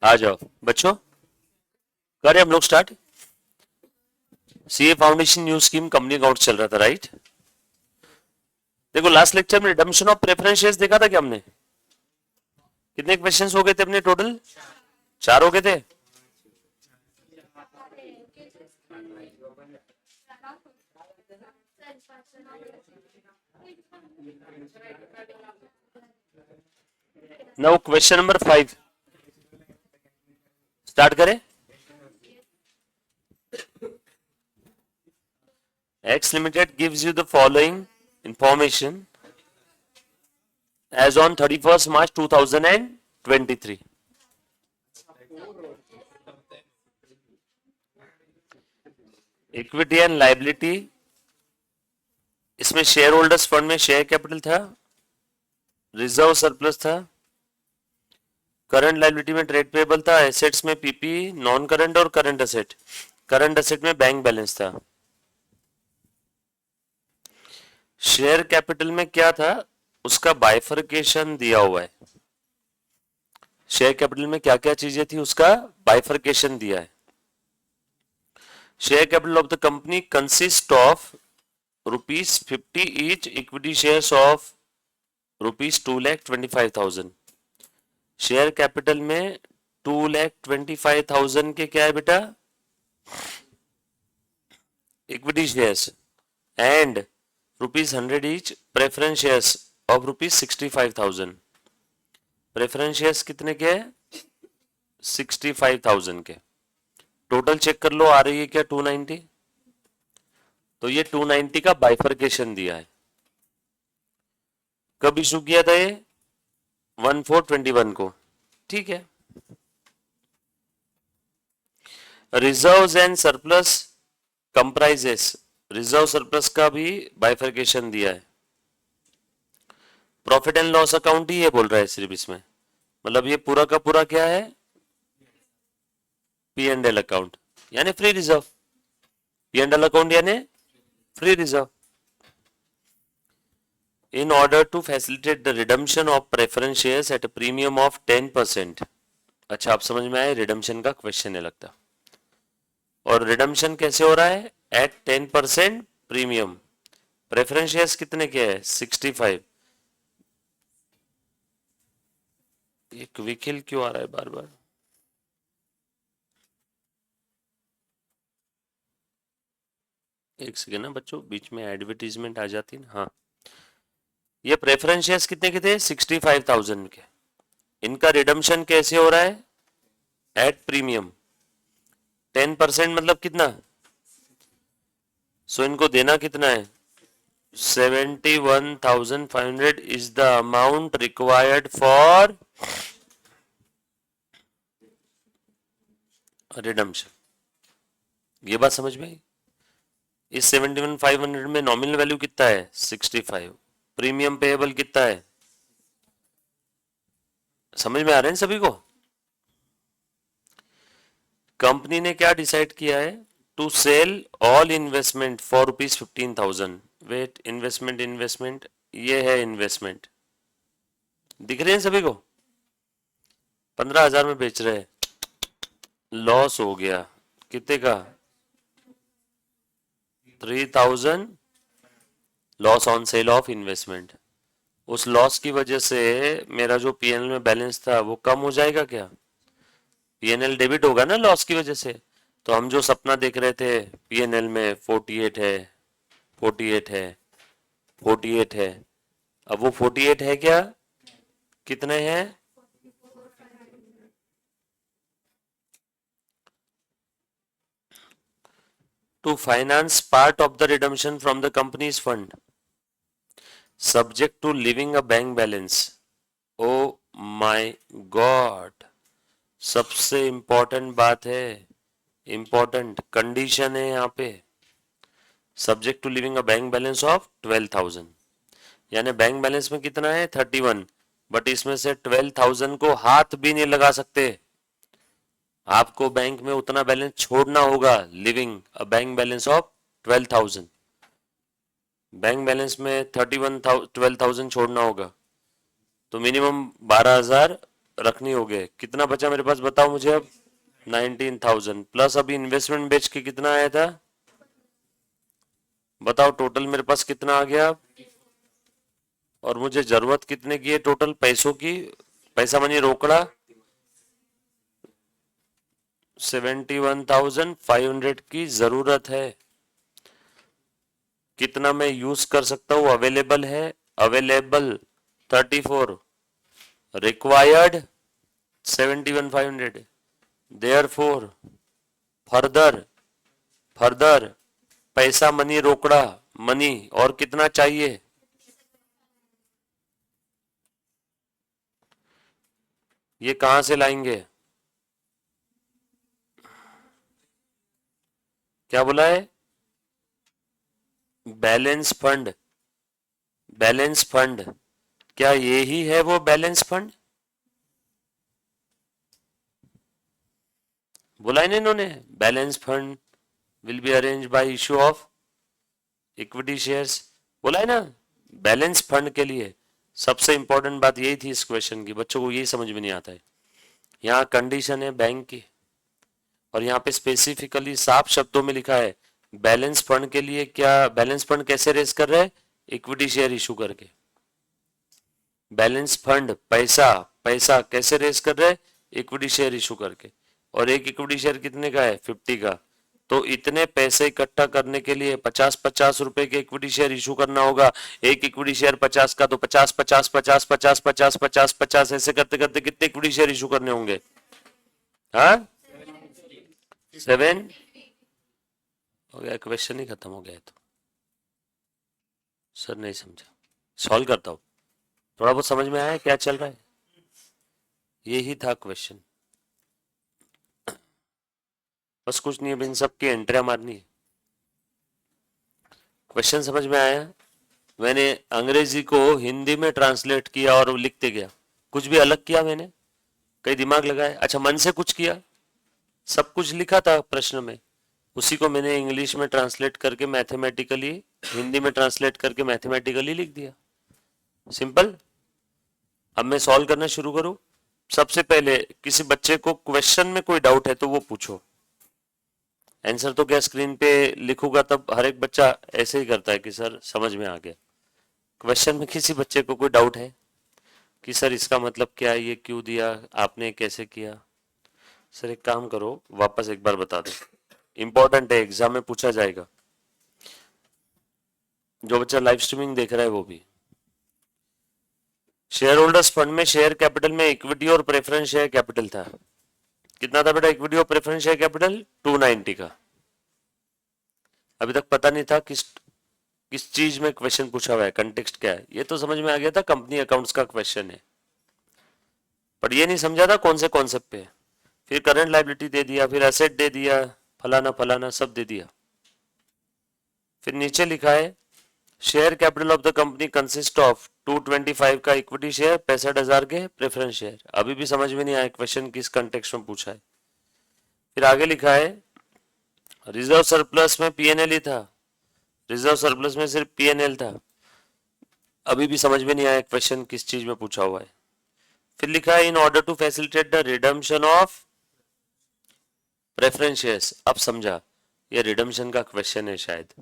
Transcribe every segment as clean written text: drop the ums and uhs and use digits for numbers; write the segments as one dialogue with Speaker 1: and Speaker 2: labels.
Speaker 1: आ जाओ बच्चों, करें हम लोग start. CA foundation new scheme company account चल रहा था, राइट। देखो लास्ट लेक्चर में रिडम्पशन ऑफ प्रेफरेंस शेयर्स देखा था क्या हमने? कितने क्वेश्चंस हो गए थे अपने टोटल? 4 हो गए थे। नाउ क्वेश्चन नंबर 5 स्टार्ट करें। X Limited gives you the following information as on 31st March 2023. Equity and liability, इसमें शेयर होल्डर्स फंड में शेयर कैपिटल था, रिजर्व सरप्लस था, करंट लाइबिलिटी में ट्रेड पेबल था, एसेट्स में पीपी, नॉन करंट और current asset. Current asset में bank balance था। शेयर कैपिटल में क्या था, उसका बाइफर्केशन दिया हुआ है। शेयर कैपिटल में क्या क्या चीजें थी उसका बाइफर्केशन दिया है। Share capital of the company consist of ₹50 each, equity shares of ₹2,25,000। Share capital में 2,25,000 के क्या है बेटा? Equity shares and ₹100 each preference shares of ₹65,000। Preference shares कितने के हैं? 65,000 के। टोटल चेक कर लो, आ रही है क्या 290? तो ये 290 का बाइफर्केशन दिया है। कब इशू किया था ये? 1421 को, ठीक है। Reserves and surplus comprises, reserve surplus का भी बाइफर्केशन दिया है। प्रॉफिट एंड लॉस अकाउंट ही ये बोल रहा है सिर्फ इसमें, मतलब ये पूरा का पूरा क्या है? पी एंड एल अकाउंट यानी free reserve. P and L account यानी free reserve. In order to facilitate the redemption of preference shares at a premium of 10%। अच्छा, आप समझ में आए, रिडम्पशन का क्वेश्चन है लगता। और रिडम्पशन कैसे हो रहा है? At 10% premium. प्रेफरेंस शेयर्स कितने के हैं? 65। ये क्विकिल क्यों आ रहा है बार बार? एक सेकेंड ना बच्चों, बीच में एडवर्टीजमेंट आ जाती है ना। हाँ, ये प्रेफरेंस शेयर्स कितने के थे? 65,000 के। इनका रिडम्पशन कैसे हो रहा है? At premium. 10% मतलब कितना? सो इनको देना कितना है? 71,500 is the amount required for redemption. ये बात समझ में आई? इस 71,500 में नॉमिनल वैल्यू कितना है? 65। प्रीमियम पेएबल कितना है? समझ में आ रहे हैं सभी को? कंपनी ने क्या डिसाइड किया है? To sell all investment for ₹15,000। Wait, investment ये है इन्वेस्टमेंट, दिख रहे हैं सभी को? 15,000 में बेच रहे हैं, लॉस हो गया। कितने का? 3,000 loss on sale of investment. उस लॉस की वजह से मेरा जो पीएनएल में बैलेंस था वो कम हो जाएगा क्या? पीएनएल डेबिट होगा ना लॉस की वजह से। तो हम जो सपना देख रहे थे पीएनएल में 48 है, 48 है, 48 है, अब वो 48 है क्या? कितने हैं? To finance part of the redemption from the company's fund subject to leaving a bank balance. Oh my god, सबसे इंपॉर्टेंट बात है, इंपॉर्टेंट कंडीशन है यहाँ पे। Subject to leaving a bank balance of 12,000, यानी बैंक बैलेंस में कितना है? 31, बट इसमें से 12,000 को हाथ भी नहीं लगा सकते। आपको बैंक में उतना बैलेंस छोड़ना होगा, living a bank balance of 12,000। Bank balance में 12,000 छोड़ना होगा, तो मिनिमम 12,000 रखनी होगी। कितना बचा मेरे पास बताओ मुझे अब? 19,000 प्लस अभी इन्वेस्टमेंट बेच के कितना आया था बताओ, टोटल मेरे पास कितना आ गया? और मुझे जरूरत कितने की है टोटल पैसों की? पैसा मनी रोकड़ा 71,500 की जरूरत है। कितना मैं यूज कर सकता हूं? अवेलेबल है, available 34, required 71,500। Therefore further, further पैसा मनी रोकड़ा मनी और कितना चाहिए? ये कहां से लाएंगे? क्या बोला है? बैलेंस फंड, बैलेंस फंड, क्या ये ही है वो बैलेंस फंड? बोला है ना इन्होंने, balance fund will be arrange by issue of equity shares, बोला है ना। बैलेंस फंड के लिए सबसे इंपॉर्टेंट बात यही थी इस क्वेश्चन की, बच्चों को यही समझ में नहीं आता है। यहाँ कंडीशन है बैंक की, और यहाँ पे स्पेसिफिकली साफ शब्दों में लिखा है बैलेंस फंड के लिए। क्या बैलेंस फंड कैसे रेज कर रहे हैं? इक्विटी शेयर इशू करके। बैलेंस फंड पैसा, पैसा कैसे रेज कर रहे हैं? इक्विटी शेयर इशू करके। और एक इक्विटी शेयर कितने का है? 50 का। तो इतने पैसे इकट्ठा करने के लिए 50-50 रुपए के इक्विटी शेयर इशू करना होगा। एक इक्विटी शेयर 50 का, तो 50-50-50-50-50-50-50 ऐसे करते करते कितने इक्विटी शेयर इशू करने होंगे? हाँ, 7 हो गया, क्वेश्चन ही खत्म हो गया। तो सर नहीं समझा, सॉल्व करता हूँ। थोड़ा बहुत समझ में आया क्या चल रहा है? यही था क्वेश्चन, बस कुछ नहीं है, इन सबकी एंट्रिया मारनी है। क्वेश्चन समझ में आया? मैंने अंग्रेजी को हिंदी में ट्रांसलेट किया और लिखते गया। कुछ भी अलग किया मैंने? कहीं दिमाग लगाया? अच्छा, मन से कुछ किया? सब कुछ लिखा था प्रश्न में, उसी को मैंने इंग्लिश में ट्रांसलेट करके मैथमेटिकली, हिंदी में ट्रांसलेट करके मैथमेटिकली लिख दिया। सिंपल। अब मैं सॉल्व करना शुरू करूं। सबसे पहले किसी बच्चे को क्वेश्चन में कोई डाउट है तो वो पूछो। आंसर तो क्या स्क्रीन पे लिखूंगा तब हर एक बच्चा ऐसे ही करता है कि सर समझ में आ गया। क्वेश्चन में किसी बच्चे को कोई डाउट है कि सर इसका मतलब क्या है, ये क्यों दिया आपने, कैसे किया? सर एक काम करो, वापस एक बार बता दो, इंपॉर्टेंट है, एग्जाम में पूछा जाएगा। जो बच्चा लाइव स्ट्रीमिंग देख रहा है वो भी। शेयर होल्डर्स फंड में शेयर कैपिटल में इक्विटी और प्रेफरेंस शेयर कैपिटल था। कितना था बेटा इक्विटी और प्रेफरेंस शेयर कैपिटल? 290 का। अभी तक पता नहीं था किस किस चीज में क्वेश्चन पूछा हुआ है, कंटेक्स्ट क्या है। ये तो समझ में आ गया था, कंपनी अकाउंट्स का क्वेश्चन है, पर ये नहीं समझा था कौन से कॉन्सेप्ट पे। फिर करंट लायबिलिटी दे दिया, फिर एसेट दे दिया, फलाना फलाना सब दे दिया। फिर नीचे लिखा है share capital of the company consist of 225 का इक्विटी शेयर, 65,000 के प्रेफरेंस शेयर। अभी भी समझ में नहीं आया क्वेश्चन किस कंटेक्स्ट में पूछा है। फिर आगे लिखा है रिजर्व सरप्लस में पीएनएल ही था, रिजर्व सरप्लस में सिर्फ पीएनएल था। अभी भी समझ में नहीं आया क्वेश्चन किस चीज में पूछा हुआ है। फिर लिखा है in order to facilitate the redemption of preference shares. अब समझा, ये रिडम्पशन का क्वेश्चन है शायद।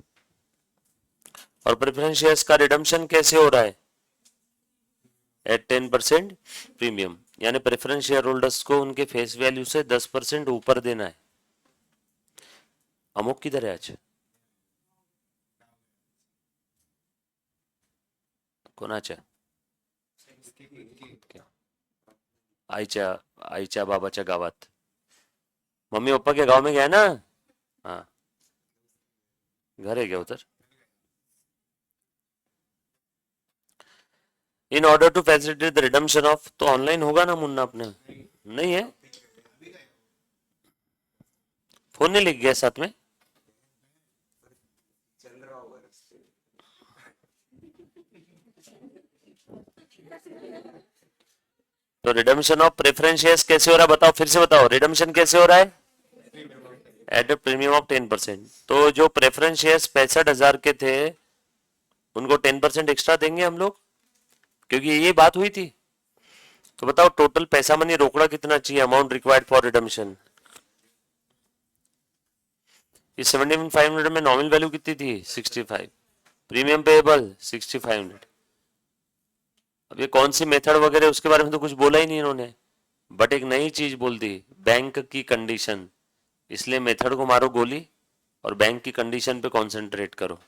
Speaker 1: और प्रेफरेंस शेयर्स का रिडम्पशन कैसे हो रहा है? एट 10% प्रीमियम, यानी प्रेफरेंस शेयर होल्डर्स को उनके फेस वैल्यू से 10% ऊपर देना है। अमुक किधर है आज? कोणाच्या? आईच्या आईच्या बाबाच्या गावात। मम्मी पापा के गांव में गया ना? हाँ, घर है क्या उधर? In order to facilitate the redemption of, तो ऑनलाइन होगा ना मुन्ना अपने? नहीं है, फोन नहीं लिख गया साथ में? तो रिडम्पशन ऑफ प्रेफरेंस शेयर्स कैसे हो रहा है बताओ, फिर से बताओ, रिडम्पशन कैसे हो रहा है? Eight a premium of 10%। तो जो प्रेफरेंस शेयर्स 65,000 के थे उनको 10% एक्स्ट्रा देंगे हम लोग, क्योंकि ये बात हुई थी। तो बताओ टोटल पैसा मनी रोकड़ा कितना चाहिए, अमाउंट रिक्वायर्ड फॉर रिडम्पशन। इस 7500 में नॉमिनल वैल्यू कितनी थी 65, प्रीमियम पेएबल 6500। अब ये कौन सी मेथड वगैरह उसके बारे में तो कुछ बोला ही नहीं इन्होंने, बट एक नई चीज बोल दी, बैंक की कंडीशन। इसलिए मेथड को मारो गोली और बैंक की कंडीशन पे कंसंट्रेट करो।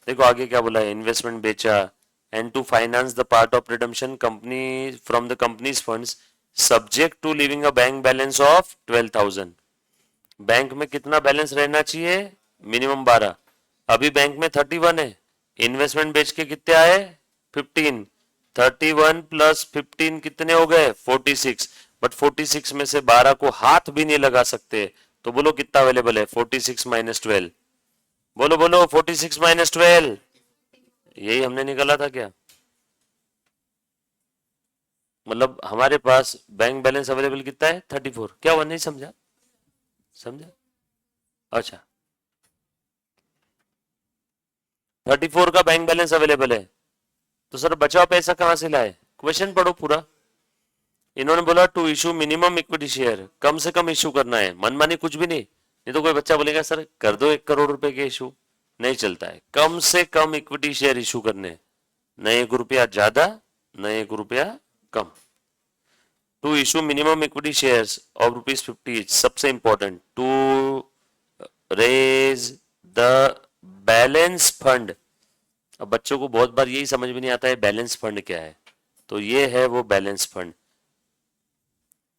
Speaker 1: देखो आगे क्या बोला है, इन्वेस्टमेंट बेचा and to finance the part of redemption company from the company's funds subject to leaving a bank balance of 12,000। Bank में कितना बैलेंस रहना चाहिए, मिनिमम 12। अभी बैंक में 31 है, इन्वेस्टमेंट बेच के कितने आए 15, 31 प्लस 15 कितने हो गए 46। बट 46 में से 12 को हाथ भी नहीं लगा सकते, तो बोलो कितना अवेलेबल है 46 माइनस 12। बोलो बोलो 46 माइनस 12, यही हमने निकाला था क्या। मतलब हमारे पास बैंक बैलेंस अवेलेबल कितना है 34। क्या हुआ, नहीं समझा, समझा, अच्छा 34 का बैंक बैलेंस अवेलेबल है, तो सर बचाओ पैसा कहां से लाए, क्वेश्चन पढ़ो पूरा। इन्होंने बोला to issue minimum equity share, कम से कम इशू करना है, मनमानी कुछ भी नहीं। नहीं तो कोई बच्चा बोलेगा सर कर दो 1 करोड़ रुपए के इशू, नहीं चलता है, कम से कम इक्विटी शेयर इशू करने, न 1 रुपया ज्यादा न 1 रुपया कम। To issue minimum equity shares of ₹50, सबसे important to raise the balance fund. अब बच्चों को बहुत बार यही समझ में नहीं आता है बैलेंस फंड क्या है, तो ये है वो बैलेंस फंड।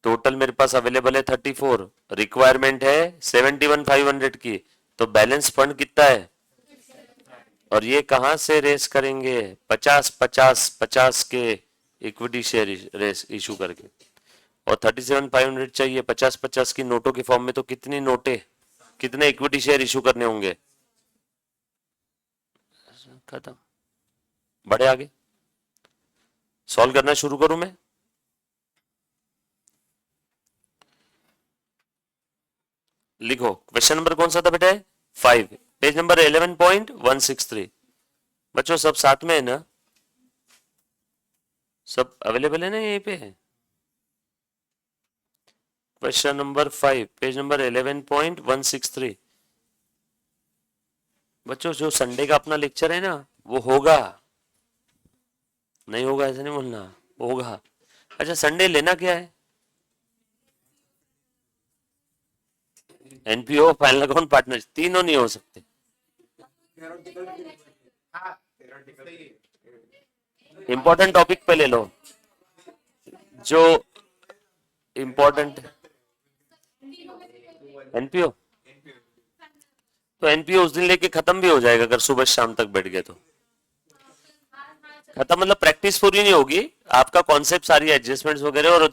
Speaker 1: टोटल मेरे पास अवेलेबल है 34, रिक्वायरमेंट है 71,500 की, तो बैलेंस फंड कितना है, और ये कहां से रेस करेंगे 50 के इक्विटी शेयर रेस इशू करके, और 37,500 चाहिए 50 की नोटों के फॉर्म में, तो कितनी नोटे कितने इक्विटी शेयर इशू करने होंगे, खत्म। बढ़े आगे, सॉल्व करना शुरू करूं मैं। लिखो क्वेश्चन नंबर कौन सा था बेटा, 5, पेज नंबर 11.163। बच्चों सब साथ में है ना, सब अवेलेबल है ना यहीं पे। Question number 5 page number 11.163। बच्चों जो संडे का अपना लेक्चर है ना वो होगा, नहीं होगा ऐसा नहीं बोलना, होगा। अच्छा संडे लेना क्या है, एनपीओ फाइनल अकाउंट पार्टनर, तीनों नहीं हो सकते। इंपॉर्टेंट टॉपिक पे ले लो, जो इंपॉर्टेंट एनपीओ, तो एनपीओ उस दिन लेके खत्म भी हो जाएगा अगर सुबह शाम तक बैठ गए तो। खत्म मतलब प्रैक्टिस पूरी नहीं होगी, आपका कॉन्सेप्ट सारी एडजस्टमेंट्स वगैरह और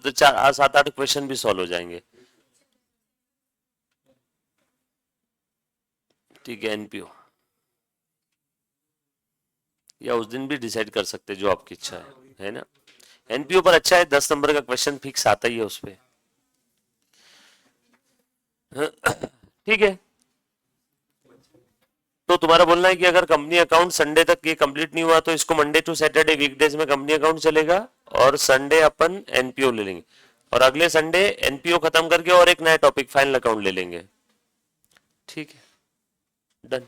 Speaker 1: 7-8 क्वेश्चन भी सॉल्व हो जाएंगे। ठीक है एनपीओ, या उस दिन भी डिसाइड कर सकते जो आपकी इच्छा है ना। एनपीओ पर अच्छा है 10 नंबर का क्वेश्चन फिक्स आता ही है उस पे। ठीक है, तो तुम्हारा बोलना है कि अगर कंपनी अकाउंट संडे तक ये कंप्लीट नहीं हुआ तो इसको मंडे टू सैटरडे वीकडेज में कंपनी अकाउंट चलेगा, और संडे अपन एनपीओ ले लेंगे, और अगले संडे एनपीओ खत्म करके और एक नया टॉपिक फाइनल अकाउंट ले लेंगे। ठीक है डन,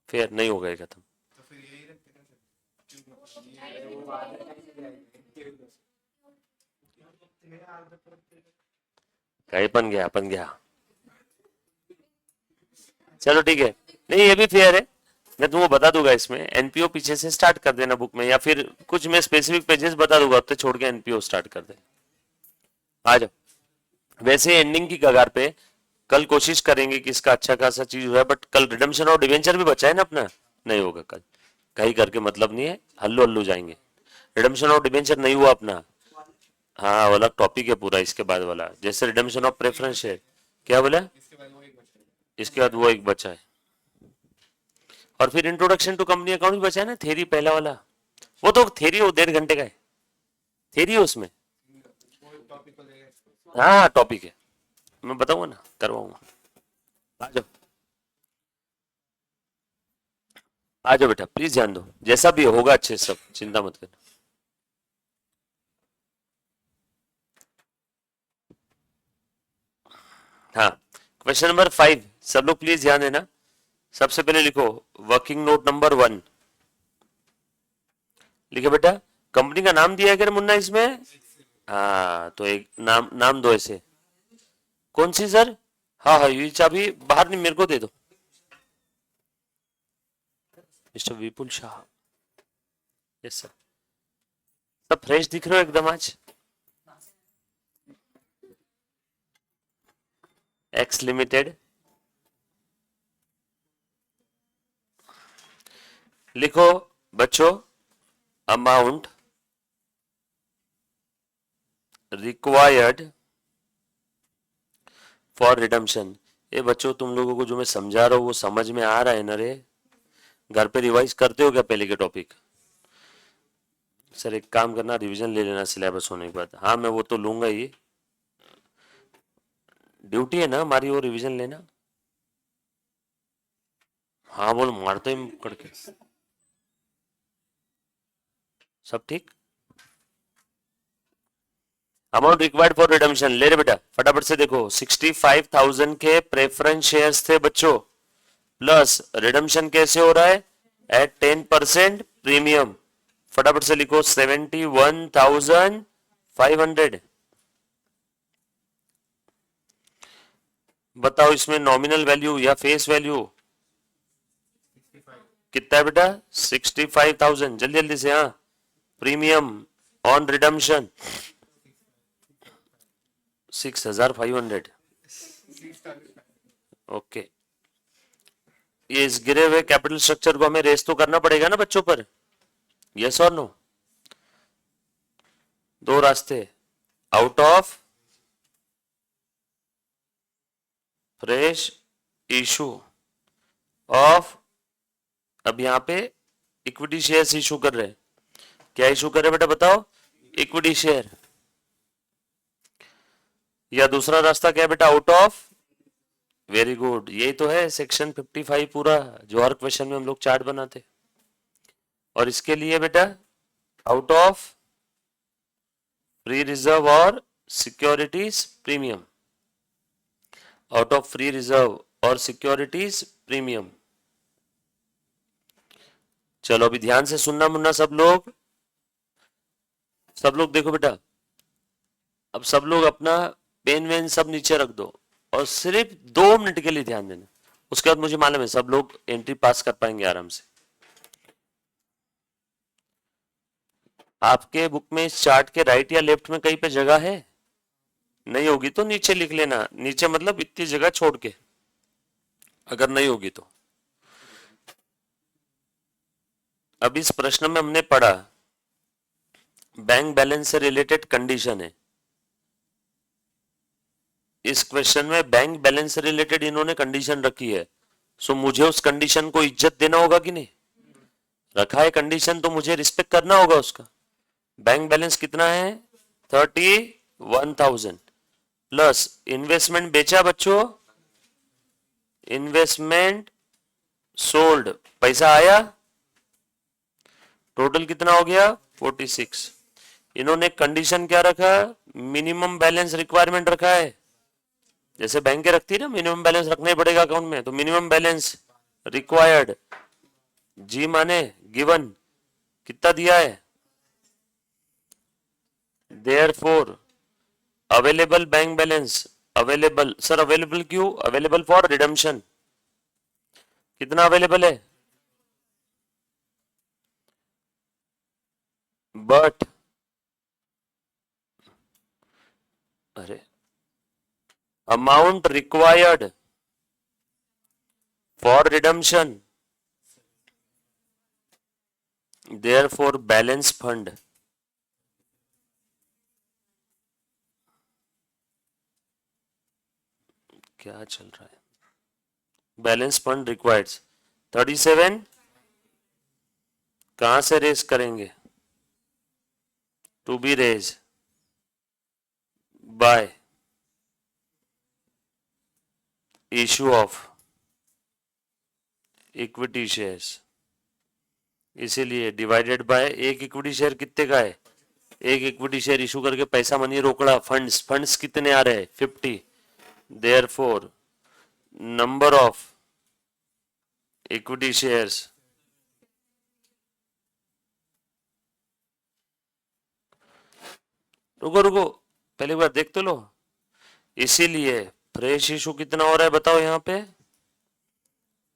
Speaker 1: फिर नहीं होगा ये खत्म। कहीं अपन गया अपन गया, चलो ठीक है, नहीं ये भी फेयर है, मैं तुमको बता दूंगा इसमें एनपीओ पीछे से स्टार्ट कर देना बुक में, या फिर कुछ मैं स्पेसिफिक पेजेस बता दूंगा तो छोड़ के एनपीओ स्टार्ट कर दे। आ जाओ, वैसे एंडिंग की कगार पे कल कोशिश करेंगे कि इसका अच्छा खासा चीज हुआ है, बट कल रिडम्पशन और डिवेंचर भी बचा है ना अपना, नहीं होगा कल, कहीं करके मतलब नहीं है, हल्लू हल्लू जाएंगे। रिडम्पशन और डिवेंचर नहीं हुआ अपना, हाँ वाला टॉपिक है पूरा इसके बाद वाला, जैसे रिडम्पशन ऑफ प्रेफरेंस है, क्या बोला, इसके बाद वो एक बचा है, और फिर इंट्रोडक्शन टू कंपनी अकाउंट भी बचा है ना, थेरी पहला वाला, वो तो थेरी वो 1.5 घंटे का है, थेरी है उसमें। हाँ टॉपिक है, मैं बताऊंगा ना, करवाऊंगा। आ जाओ आ जाओ बेटा, प्लीज ध्यान दो, जैसा भी होगा अच्छे सब, चिंता मत करना। क्वेश्चन नंबर 5, सब लोग प्लीज ध्यान देना। सबसे पहले लिखो वर्किंग नोट नंबर 1। लिखो बेटा, कंपनी का नाम दिया है क्या मुन्ना इसमें? हाँ, तो एक नाम नाम दो ऐसे। कौन सी सर? हाँ हाँ, ये चाबी बाहर नहीं, मेरे को दे दो। Mister Vipul Shah. Yes sir. सब फ्रेश दिख रहे हो एकदम आज। X limited. लिखो बच्चों, अमाउंट रिक्वायर्ड फॉर रिडम्पशन। ये बच्चों, तुम लोगों को जो मैं समझा रहा हूँ वो समझ में आ रहा है ना रे? घर पे रिवाइज करते हो क्या पहले के टॉपिक? सर एक काम करना, रिवीजन ले लेना सिलेबस होने के बाद। हाँ मैं वो तो लूंगा ही, ड्यूटी है ना हमारी वो रिवीजन लेना। हाँ बोल, मारते ही करके। सब ठीक। अमाउंट रिक्वायर्ड फॉर रिडम्पशन, ले रे बेटा फटाफट से देखो। 65,000 के प्रेफरेंस शेयर्स थे बच्चों, प्लस रिडम्पशन कैसे हो रहा है? At 10% premium. फटाफट से लिखो 71,500। बताओ इसमें नॉमिनल वैल्यू या फेस वैल्यू कितना है बेटा? 65,000। जल्दी जल्दी से। हाँ, प्रीमियम ऑन रिडम्पशन 6,500। ओके, ये इस गिरे हुए कैपिटल स्ट्रक्चर को हमें रेस तो करना पड़ेगा ना बच्चों पर, यस और नो? दो रास्ते, out of fresh issue of. अब यहां पे इक्विटी शेयर्स इशू कर रहे हैं। क्या इशू कर रहे हैं बेटा बताओ? Equity share. या दूसरा रास्ता क्या है बेटा? Out of. वेरी गुड, यही तो है सेक्शन 55 पूरा, जो हर क्वेश्चन में हम लोग चार्ट बनाते। और इसके लिए बेटा आउट ऑफ फ्री रिजर्व और securities premium. Out of free reserve और सिक्योरिटीज प्रीमियम। चलो अभी ध्यान से सुनना मुन्ना सब लोग। सब लोग देखो बेटा, अब सब लोग अपना पेन वेन सब नीचे रख दो और सिर्फ 2 मिनट के लिए ध्यान देना। उसके बाद मुझे मालूम है सब लोग एंट्री पास कर पाएंगे आराम से। आपके बुक में इस चार्ट के राइट या लेफ्ट में कहीं पे जगह है? नहीं होगी तो नीचे लिख लेना, नीचे मतलब इतनी जगह छोड़ के, अगर नहीं होगी तो। अब इस प्रश्न में हमने पढ़ा बैंक बैलेंस से रिलेटेड कंडीशन है। इस क्वेश्चन में बैंक बैलेंस से रिलेटेड इन्होंने कंडीशन रखी है, सो मुझे उस कंडीशन को इज्जत देना होगा कि नहीं? रखा है कंडीशन तो मुझे रिस्पेक्ट करना होगा उसका। बैंक बैलेंस कितना है? 31,000 प्लस इन्वेस्टमेंट बेचा बच्चों, इन्वेस्टमेंट सोल्ड, पैसा आया, टोटल कितना हो गया? 46। इन्होंने कंडीशन क्या रखा? मिनिमम बैलेंस रिक्वायरमेंट रखा है। जैसे बैंक रखती है ना, मिनिमम बैलेंस रखना ही पड़ेगा अकाउंट में, तो मिनिमम बैलेंस रिक्वायर्ड, जी माने गिवन, कितना दिया है? Therefore available bank balance, available sir, available क्यों? Available for redemption. कितना अवेलेबल है? बट अरे amount required for redemption, therefore balance fund. क्या चल रहा है? Balance fund required 37। कहां से रेस करेंगे? To be raise by issue of equity shares. इसीलिए डिवाइडेड बाय एक इक्विटी शेयर कितने का है? एक इक्विटी शेयर इशू करके पैसा मनी रोकड़ा, फंड्स, फंड्स कितने आ रहे हैं? 50। Therefore number of equity shares. रुको रुको, पहले बार देख तो लो। इसीलिए फ्रेश इशू कितना हो रहा है बताओ यहाँ पे,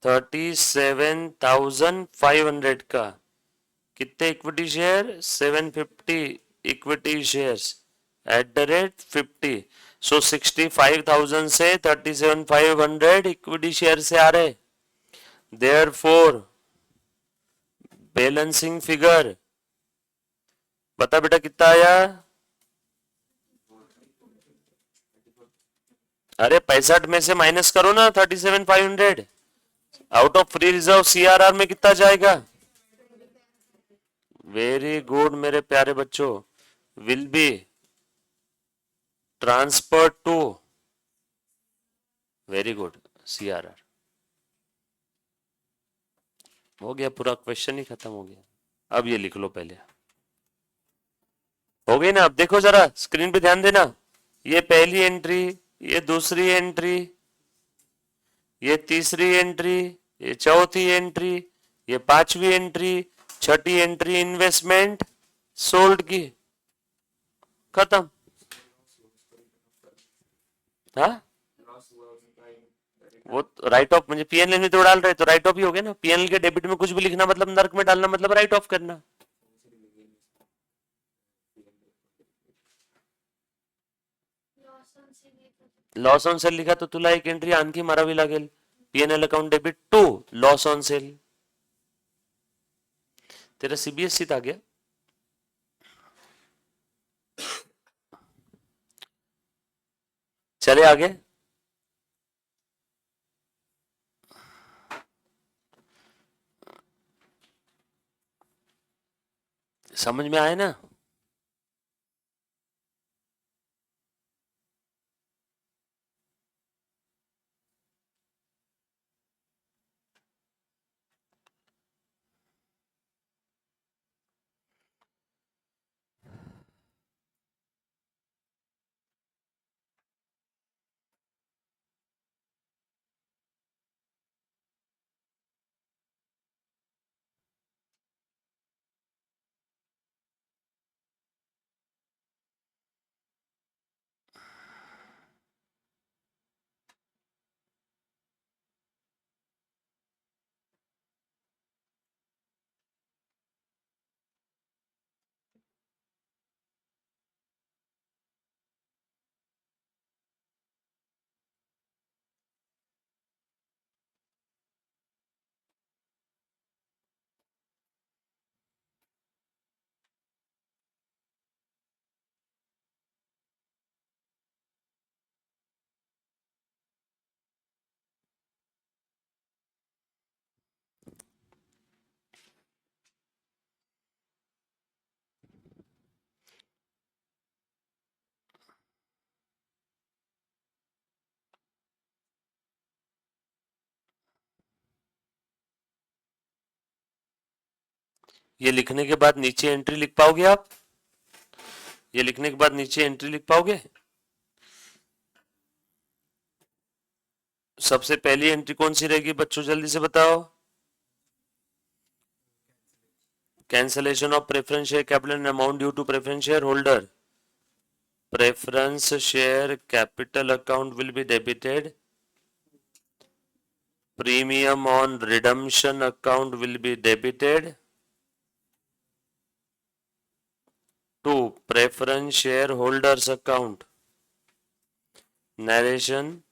Speaker 1: 37,500 का। कितने equity share, 750 equity shares at the rate 50। सो 65,000 से 37,500 इक्विटी शेयर से आ रहे। देयर फोर बैलेंसिंग फिगर बता बेटा कितना आया। अरे 65 में से माइनस करो ना 37,500, out of free reserve CRR में कितना जाएगा। वेरी गुड मेरे प्यारे बच्चों, will be transfer to, very good, CRR. हो गया, पूरा क्वेश्चन ही खत्म हो गया। अब ये लिख लो पहले, हो गई ना। अब देखो जरा स्क्रीन पे ध्यान देना, ये पहली एंट्री, ये दूसरी एंट्री, ये तीसरी एंट्री, ये चौथी एंट्री, ये पांचवी एंट्री, छठी एंट्री इन्वेस्टमेंट सोल्ड की, खत्म। हाँ वो राइट ऑफ म्हणजे पीएनएल में तो डाल रहे तो राइट ऑफ ही हो गया ना। पीएनएल के डेबिट में कुछ भी लिखना मतलब नर्क में डालना मतलब राइट ऑफ करना। लॉस ऑन सेल लिखा तो तुला एक एंट्री आणखी मारावी लागेल, PNL account debit to loss on sale. तेरा सीबीएसई था क्या। चले आगे, समझ में आए ना। ये लिखने के बाद नीचे एंट्री लिख पाओगे आप, ये लिखने के बाद नीचे एंट्री लिख पाओगे। सबसे पहली एंट्री कौन सी रहेगी बच्चों जल्दी से बताओ। Cancellation of preference share capital and amount due to preference share holder. Preference share capital account will be debited, premium on redemption account will be debited to preference shareholders account. Narration: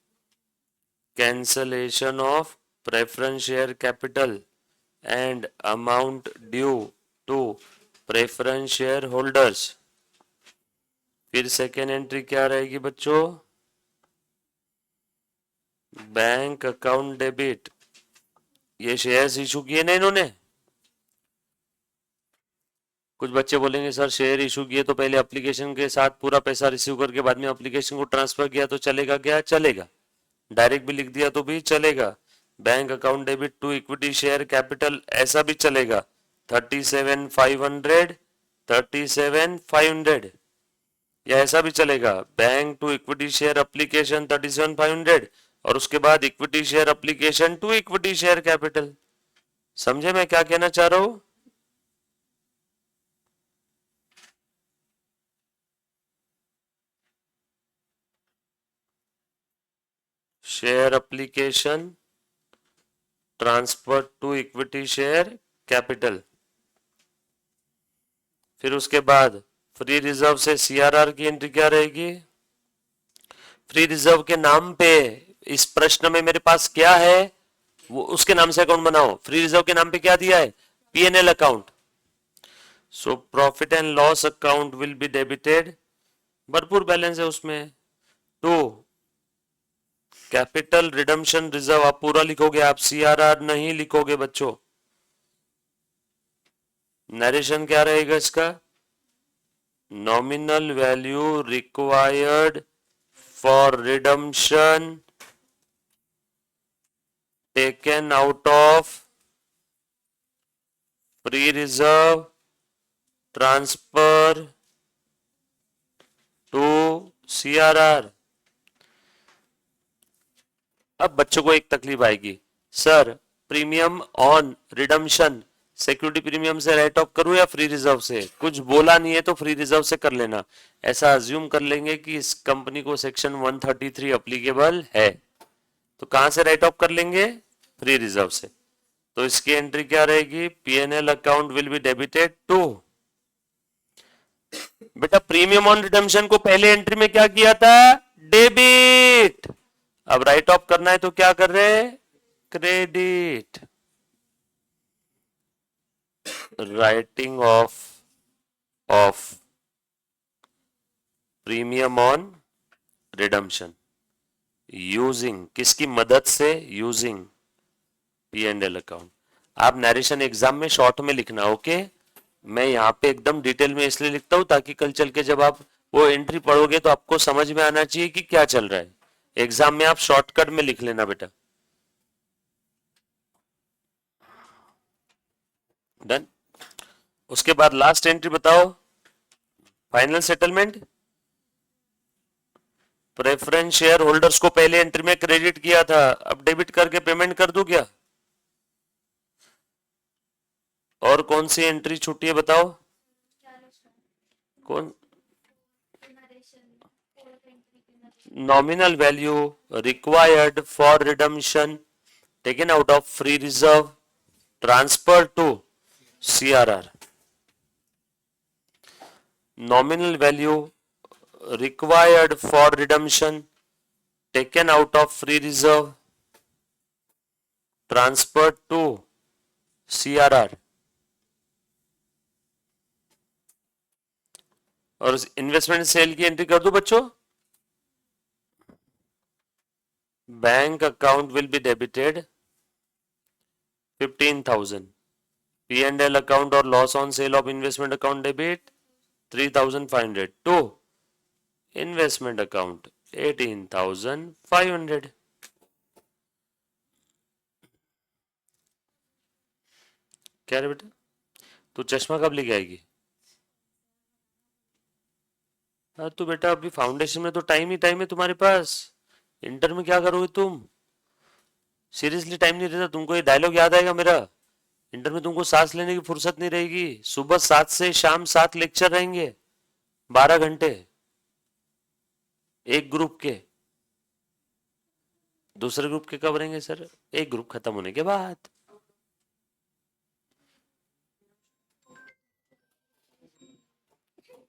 Speaker 1: cancellation of preference share capital and amount due to preference shareholders. फिर second entry क्या रहेगी बच्चों, bank account debit. ये shares issue किए ना इन्होंने। कुछ बच्चे बोलेंगे सर शेयर इशू किए तो पहले एप्लीकेशन के साथ पूरा पैसा रिसीव करके बाद में एप्लीकेशन को ट्रांसफर किया तो चलेगा क्या, चलेगा। डायरेक्ट भी लिख दिया तो भी चलेगा। Bank account debit to equity share capital ऐसा भी चलेगा। 37,500 37,500 या ऐसा भी चलेगा। Bank to equity share application 37,500 और उसके बाद equity share application to equity share capital. समझे मैं क्या कहना चाह रहा हूं? Share application transfer to equity share capital. फिर उसके बाद फ्री रिजर्व से सीआरआर की एंट्री क्या रहेगी? फ्री रिजर्व के नाम पे इस प्रश्न में मेरे पास क्या है वो उसके नाम से अकाउंट बनाओ। फ्री रिजर्व के नाम पे क्या दिया है? PNL account. So profit and loss account will be debited, भरपूर बैलेंस है उसमें। टू कैपिटल रिडम्पशन रिजर्व, आप पूरा लिखोगे, आप सीआरआर नहीं लिखोगे बच्चों। नरेशन क्या रहेगा इसका? Nominal value required for redemption taken out of free reserve transfer to CRR. अब बच्चों को एक तकलीफ आएगी, sir premium on redemption security premium से राइट ऑफ करूं या फ्री रिजर्व से? कुछ बोला नहीं है तो फ्री रिजर्व से कर लेना। ऐसा अज्यूम कर लेंगे कि इस कंपनी को सेक्शन 133 अप्लीकेबल है, तो कहां से राइट ऑफ कर लेंगे? फ्री रिजर्व से। तो इसकी एंट्री क्या रहेगी? PNL account will be debited to. बेटा प्रीमियम ऑन रिडम्पशन को पहले एंट्री में क्या किया था? डेबिट। अब राइट ऑफ करना है तो क्या कर रहे हैं? Credit. Writing of premium on redemption using, किसकी मदद से? Using P and L account. आप नरेशन एग्जाम में शॉर्ट में लिखना, ओके? मैं यहाँ पे एकदम डिटेल में इसलिए लिखता हूं ताकि कल चल के जब आप वो एंट्री पढ़ोगे तो आपको समझ में आना चाहिए कि क्या चल रहा है। एग्जाम में आप शॉर्टकट में लिख लेना बेटा। डन। उसके बाद लास्ट एंट्री बताओ, final settlement. Preference share holders को पहले एंट्री में क्रेडिट किया था, अब डेबिट करके पेमेंट कर दूं क्या? और कौन सी एंट्री छूटी है बताओ? कौन? Nominal value required for redemption taken out of free reserve transfer to CRR. nominal value required for redemption taken out of free reserve transferred to CRR। और इन्वेस्टमेंट सेल की एंट्री कर दो बच्चों। Bank account will be debited 15,000। P and L account और loss on sale of investment account debit 3,500 to investment account 18,500। क्या रे बेटा, तू चश्मा कब लेके आएगी? हाँ तो बेटा अभी फाउंडेशन में तो टाइम ही टाइम है तुम्हारे पास, इंटर में क्या करोगे तुम? सीरियसली टाइम नहीं रहता तुमको, ये डायलॉग याद आएगा मेरा। इंटर में तुमको सांस लेने की फुर्सत नहीं रहेगी। सुबह 7 से शाम 7 लेक्चर रहेंगे, 12 घंटे एक ग्रुप के। दूसरे ग्रुप के कब रहेंगे सर? एक ग्रुप खत्म होने के बाद।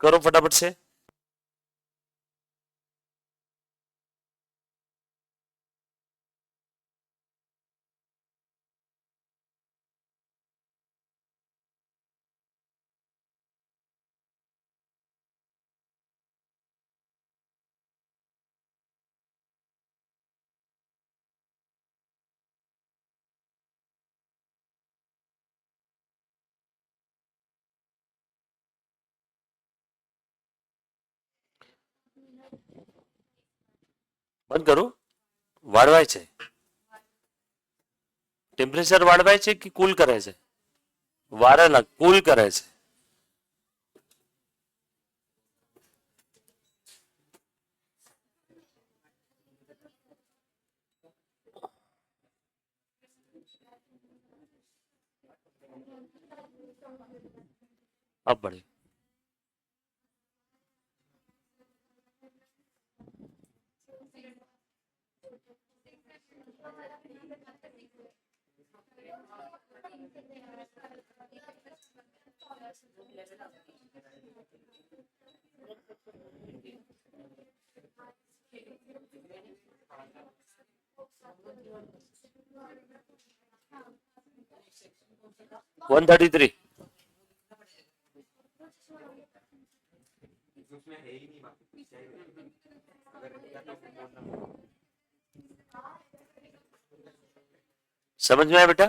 Speaker 1: करो फटाफट से। बंद करो। वाढवायचे, टेम्परेचर वाढवायचे की कूल करायचे? वाऱ्याला कूल करायचे। अब बढ़े। वन 33। समझ में आया बेटा?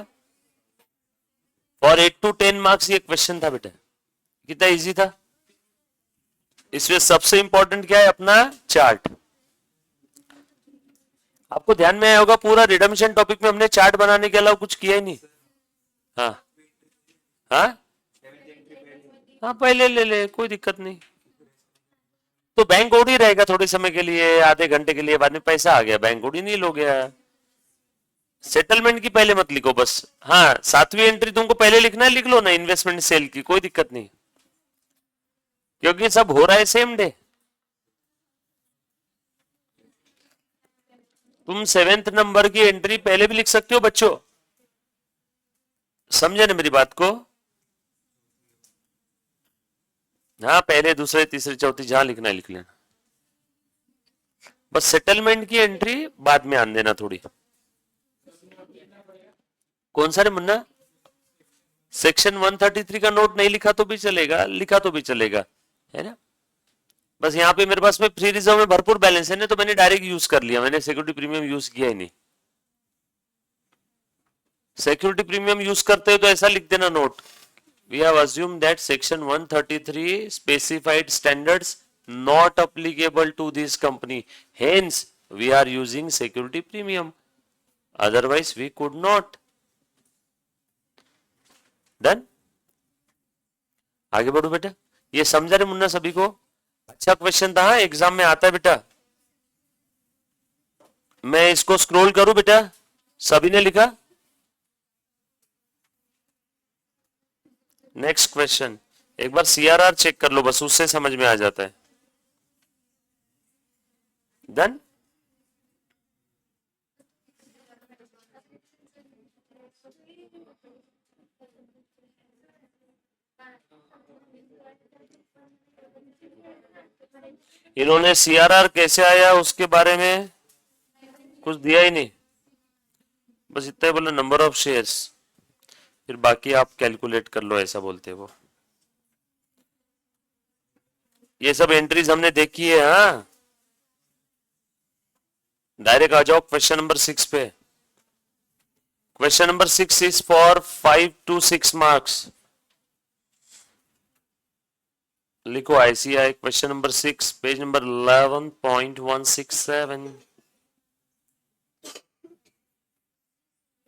Speaker 1: फॉर 8 to 10 मार्क्स ये क्वेश्चन था बेटा। कितना इजी था। इसमें सबसे इंपॉर्टेंट क्या है? अपना चार्ट। आपको ध्यान में आया होगा पूरा रिडम्पशन टॉपिक में हमने चार्ट बनाने के अलावा कुछ किया ही नहीं। हाँ हाँ हाँ, पहले ले ले, कोई दिक्कत नहीं। तो बैंक ओडी रहेगा थोड़े समय के लिए, आधे घंटे के लिए, बाद में पैसा आ गया, बैंक ओडी नहीं लो गया। सेटलमेंट की पहले मत लिखो बस। हाँ, 7वीं एंट्री तुमको पहले लिखना है, लिख लो ना, इन्वेस्टमेंट सेल की, कोई दिक्कत नहीं, क्योंकि सब हो रहा है सेम डे। तुम 7th नंबर की एंट्री पहले भी लिख सकते हो बच्चों, समझे ना मेरी बात को? हाँ, पहले दूसरे तीसरे चौथी जहां लिखना है लिख लेना, बस सेटलमेंट की एंट्री बाद में आन देना थोड़ी। कौन सा रे मुन्ना? सेक्शन 133 का नोट नहीं लिखा तो भी चलेगा, लिखा तो भी चलेगा, है ना? बस यहाँ पे मेरे पास में फ्री रिजर्व में भरपूर बैलेंस है ना, तो मैंने डायरेक्ट यूज कर लिया, मैंने सिक्योरिटी प्रीमियम यूज किया ही नहीं। सिक्योरिटी प्रीमियम यूज करते हो तो ऐसा लिख देना note, we have assumed that section 133 specified standards not applicable to this company, hence we are using security premium, otherwise we could not. Done? आगे बढ़ो बेटा। ये समझा रे मुन्ना सभी को? अच्छा क्वेश्चन था, एग्जाम में आता है बेटा। मैं इसको स्क्रॉल करूं बेटा? सभी ने लिखा? नेक्स्ट क्वेश्चन, एक बार सीआरआर चेक कर लो, बस उससे समझ में आ जाता है। डन? इन्होंने सीआरआर कैसे आया उसके बारे में कुछ दिया ही नहीं, बस इतना ही बोला नंबर ऑफ शेयर्स, फिर बाकी आप कैलकुलेट कर लो, ऐसा बोलते वो। ये सब एंट्रीज हमने देखी है। हाँ, डायरेक्ट आ जाओ क्वेश्चन नंबर 6 पे। Question number 6 is for 5 to 6 marks. लिखो ICI question number 6, page number 11.167।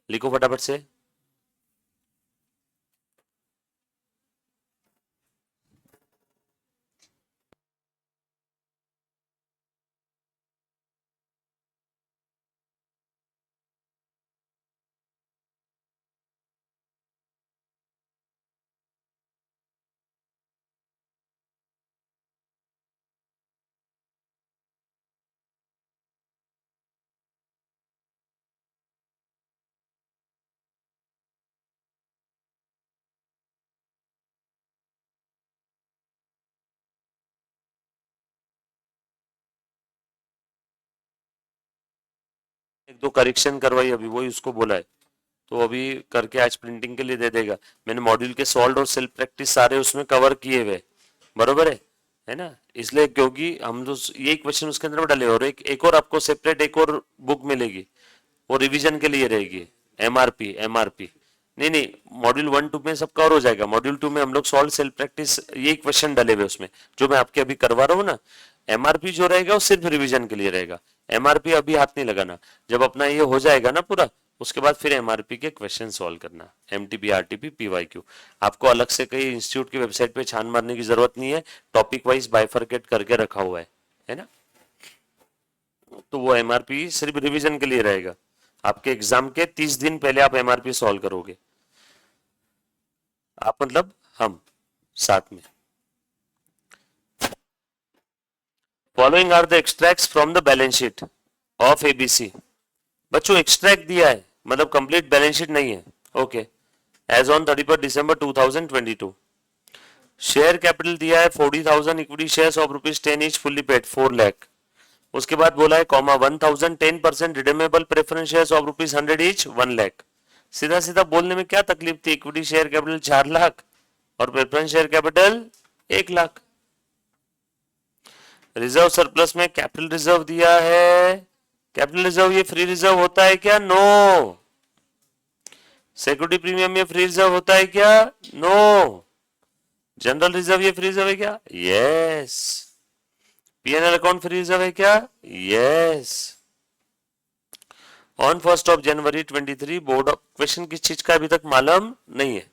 Speaker 1: लिखो फटाफट से। एक दो करेक्शन करवाई अभी, वही उसको बोला है, तो अभी करके आज प्रिंटिंग के लिए दे देगा। मैंने मॉड्यूल के सॉल्व और सेल्फ प्रैक्टिस सारे उसमें कवर किए हुए, बरोबर है ना? इसलिए क्योंकि हम जो ये क्वेश्चन उसके अंदर में डाले, और एक और आपको सेपरेट एक और बुक मिलेगी, वो रिवीजन के लिए रहेगी, एमआरपी। एमआरपी नहीं नहीं, मॉड्यूल 1 2 में सब कवर हो जाएगा। मॉड्यूल 2 में हम लोग सॉल्व सेल्फ प्रैक्टिस ये क्वेश्चन डाले हुए उसमें, जो मैं आपके अभी करवा रहा हूँ ना। एमआरपी जो रहेगा वो सिर्फ रिवीजन के लिए रहेगा, एमआरपी अभी हाथ नहीं लगाना। जब अपना ये हो जाएगा ना पूरा, उसके बाद फिर एमआरपी के क्वेश्चन सॉल्व करना, एमटीपी आरटीपी पीवाईक्यू। आपको अलग से कहीं इंस्टीट्यूट की वेबसाइट पे छान मारने की जरूरत नहीं है, टॉपिक वाइज बाइफरकेट करके रखा हुआ है ना? तो वो एमआरपी सिर्फ रिवीजन के लिए रहेगा। आपके एग्जाम के 30 दिन पहले आप एमआरपी सॉल्व करोगे। आप मतलब हम साथ में। Following are the extracts from the balance sheet of ABC. बच्चों एक्सट्रैक्ट दिया है मतलब कंप्लीट बैलेंस शीट नहीं है। ओके, एज ऑन 31 दिसंबर 2022 शेयर कैपिटल दिया है 40,000, equity shares of rupees 10 each fully paid 4 lakh. उसके बाद बोला है comma 1,000 10% redeemable preference shares of rupees 100 each 1 lakh. सीधा सीधा बोलने में क्या तकलीफ थी, इक्विटी शेयर कैपिटल 4 लाख और preference share capital 1 lakh. Reserve surplus में कैपिटल रिजर्व दिया है। कैपिटल रिजर्व ये फ्री रिजर्व होता है क्या? नो। सिक्योरिटी प्रीमियम ये फ्री रिजर्व होता है क्या? नो। जनरल रिजर्व ये फ्री रिजर्व है क्या? Yes. PNL account free reserve है क्या? यस। ऑन 1 जनवरी 23 बोर्ड ऑफ, क्वेश्चन किस चीज का अभी तक मालूम नहीं है।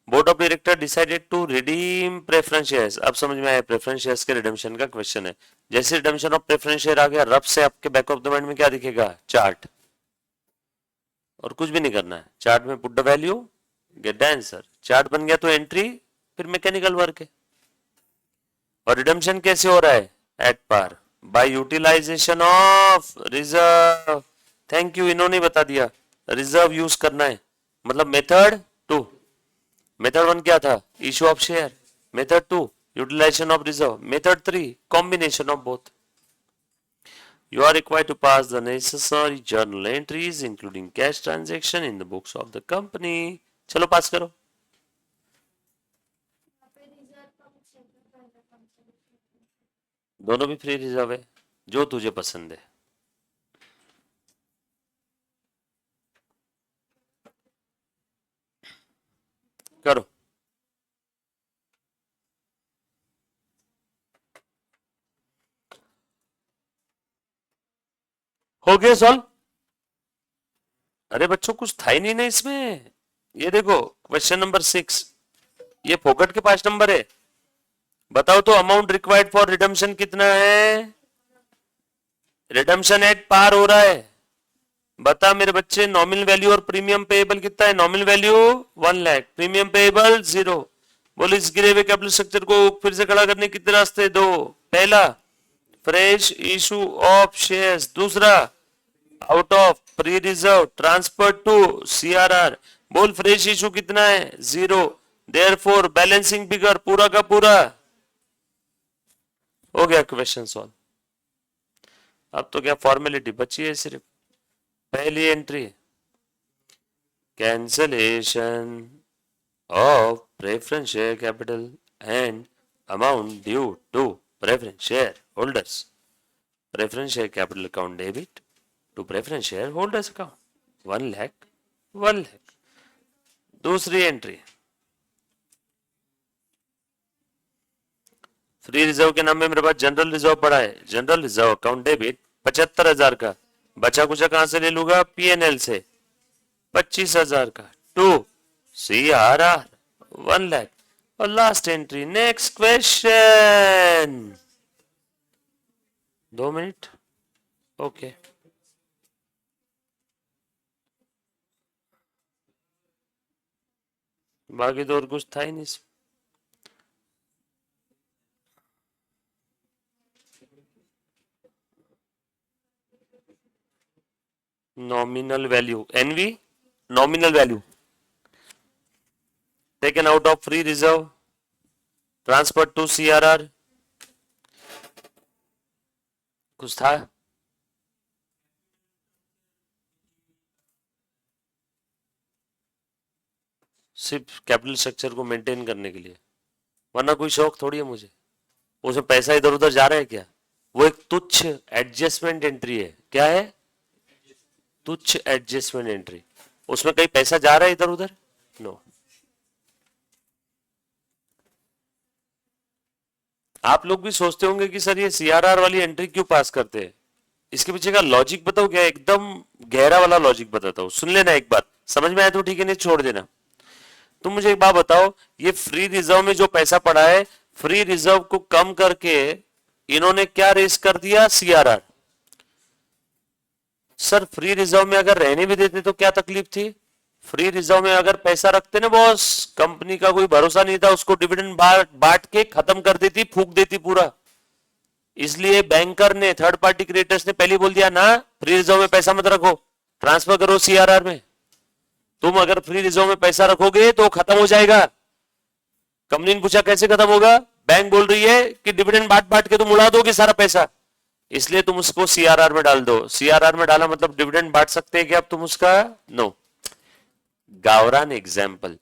Speaker 1: Board of director decided to redeem preference shares. अब समझ में आया, प्रेफरेंस शेयर्स के रिडम्पशन का क्वेश्चन है। जैसे रिडम्पशन ऑफ प्रेफरेंस शेयर आ गया, रब से आपके बैक ऑफ द माइंड में क्या दिखेगा? चार्ट। और कुछ भी नहीं करना है, चार्ट में put the value, get the answer. Chart बन गया तो एंट्री, फिर मैकेनिकल वर्क है। और रिडम्पशन कैसे हो रहा है? At par by utilisation of reserve. Thank you, इन्होंने बता दिया रिजर्व यूज करना है। मतलब मेथड 2, मेथड 1 क्या था? Issue of share. Method 2 utilisation of reserve. Method 3 combination of both. You are required to pass the necessary journal entries including cash transaction in the books of the company. चलो पास करो। दोनों भी free reserve है, जो तुझे पसंद है। करो। हो गया सॉल्व? अरे बच्चों कुछ था ही नहीं ना इसमें। ये देखो क्वेश्चन नंबर 6, ये फोकट के 5 नंबर है। बताओ तो अमाउंट रिक्वायर्ड फॉर रिडम्पशन कितना है? रिडम्पशन एट पार हो रहा है। बता मेरे बच्चे, नॉमिनल वैल्यू और प्रीमियम पेएबल कितना है? Nominal value 1 lakh, premium payable 0। बोले इस गिरे हुए कैपिटल स्ट्रक्चर को फिर से खड़ा करने कितने रास्ते? 2। पहला फ्रेश इशू ऑफ शेयर्स, दूसरा out of free reserve transfer to CRR. बोल फ्रेश इशू कितना है? 0। देयरफॉर बैलेंसिंग फिगर पूरा का पूरा। हो गया क्वेश्चन सॉल्व। अब तो क्या फॉर्मेलिटी बची है सिर्फ। पहली entry cancellation of preference share capital and amount due to preference share holders. Preference share capital account debit to preference share holders account 1 lakh 1 lakh. दूसरी एंट्री फ्री रिजर्व के नाम में मेरे पास जनरल रिजर्व पड़ा है। जनरल रिजर्व अकाउंट डेबिट 75,000 का, बचा कुचा कहां से ले लूंगा? पीएनएल से 25,000 का टू सीआरआर 1 लाख। और last entry next question. 2 minute. Okay बाकी तो और कुछ था ही नहीं। nominal value NV, nominal value taken out of free reserve transferred to CRR। कुछ था? सिर्फ कैपिटल स्ट्रक्चर को मेंटेन करने के लिए, वरना कोई शौक थोड़ी है मुझे। उसमें पैसा इधर उधर जा रहा है क्या? वो एक तुच्छ एडजस्टमेंट एंट्री है। क्या है? तुच्छ एडजस्टमेंट एंट्री। उसमें कहीं पैसा जा रहा है इधर उधर? नो। आप लोग भी सोचते होंगे कि सर ये सीआरआर वाली एंट्री क्यों पास करते हैं। इसके पीछे का लॉजिक बताओ क्या? एकदम गहरा वाला लॉजिक बताता हूं, सुन लेना एक बार। समझ में आया तो ठीक है, नहीं छोड़ देना। तुम मुझे एक बात बताओ, ये फ्री रिजर्व में जो पैसा पड़ा है, फ्री रिजर्व को कम करके इन्होंने क्या रेस कर दिया? सीआरआर। सर फ्री रिजर्व में अगर रहने भी देते तो क्या तकलीफ थी? फ्री रिजर्व में अगर पैसा रखते ना बॉस, कंपनी का कोई भरोसा नहीं था, उसको डिविडेंड बांट के खत्म कर देती, फूक देती पूरा। इसलिए बैंकर ने, थर्ड पार्टी क्रिएटर्स ने पहले बोल दिया ना, फ्री रिजर्व में पैसा मत रखो, ट्रांसफर करो सीआरआर में। तुम अगर फ्री रिजर्व में पैसा रखोगे तो खत्म हो जाएगा। कंपनी ने पूछा कैसे खत्म होगा, बैंक बोल रही है कि डिविडेंड बांट बांट के तुम उड़ा दोगे सारा पैसा, इसलिए तुम उसको सीआरआर में डाल दो। सीआरआर में डाला मतलब डिविडेंड बांट सकते हैं क्या अब तुम उसका? नो। गावरान एग्जाम्पल,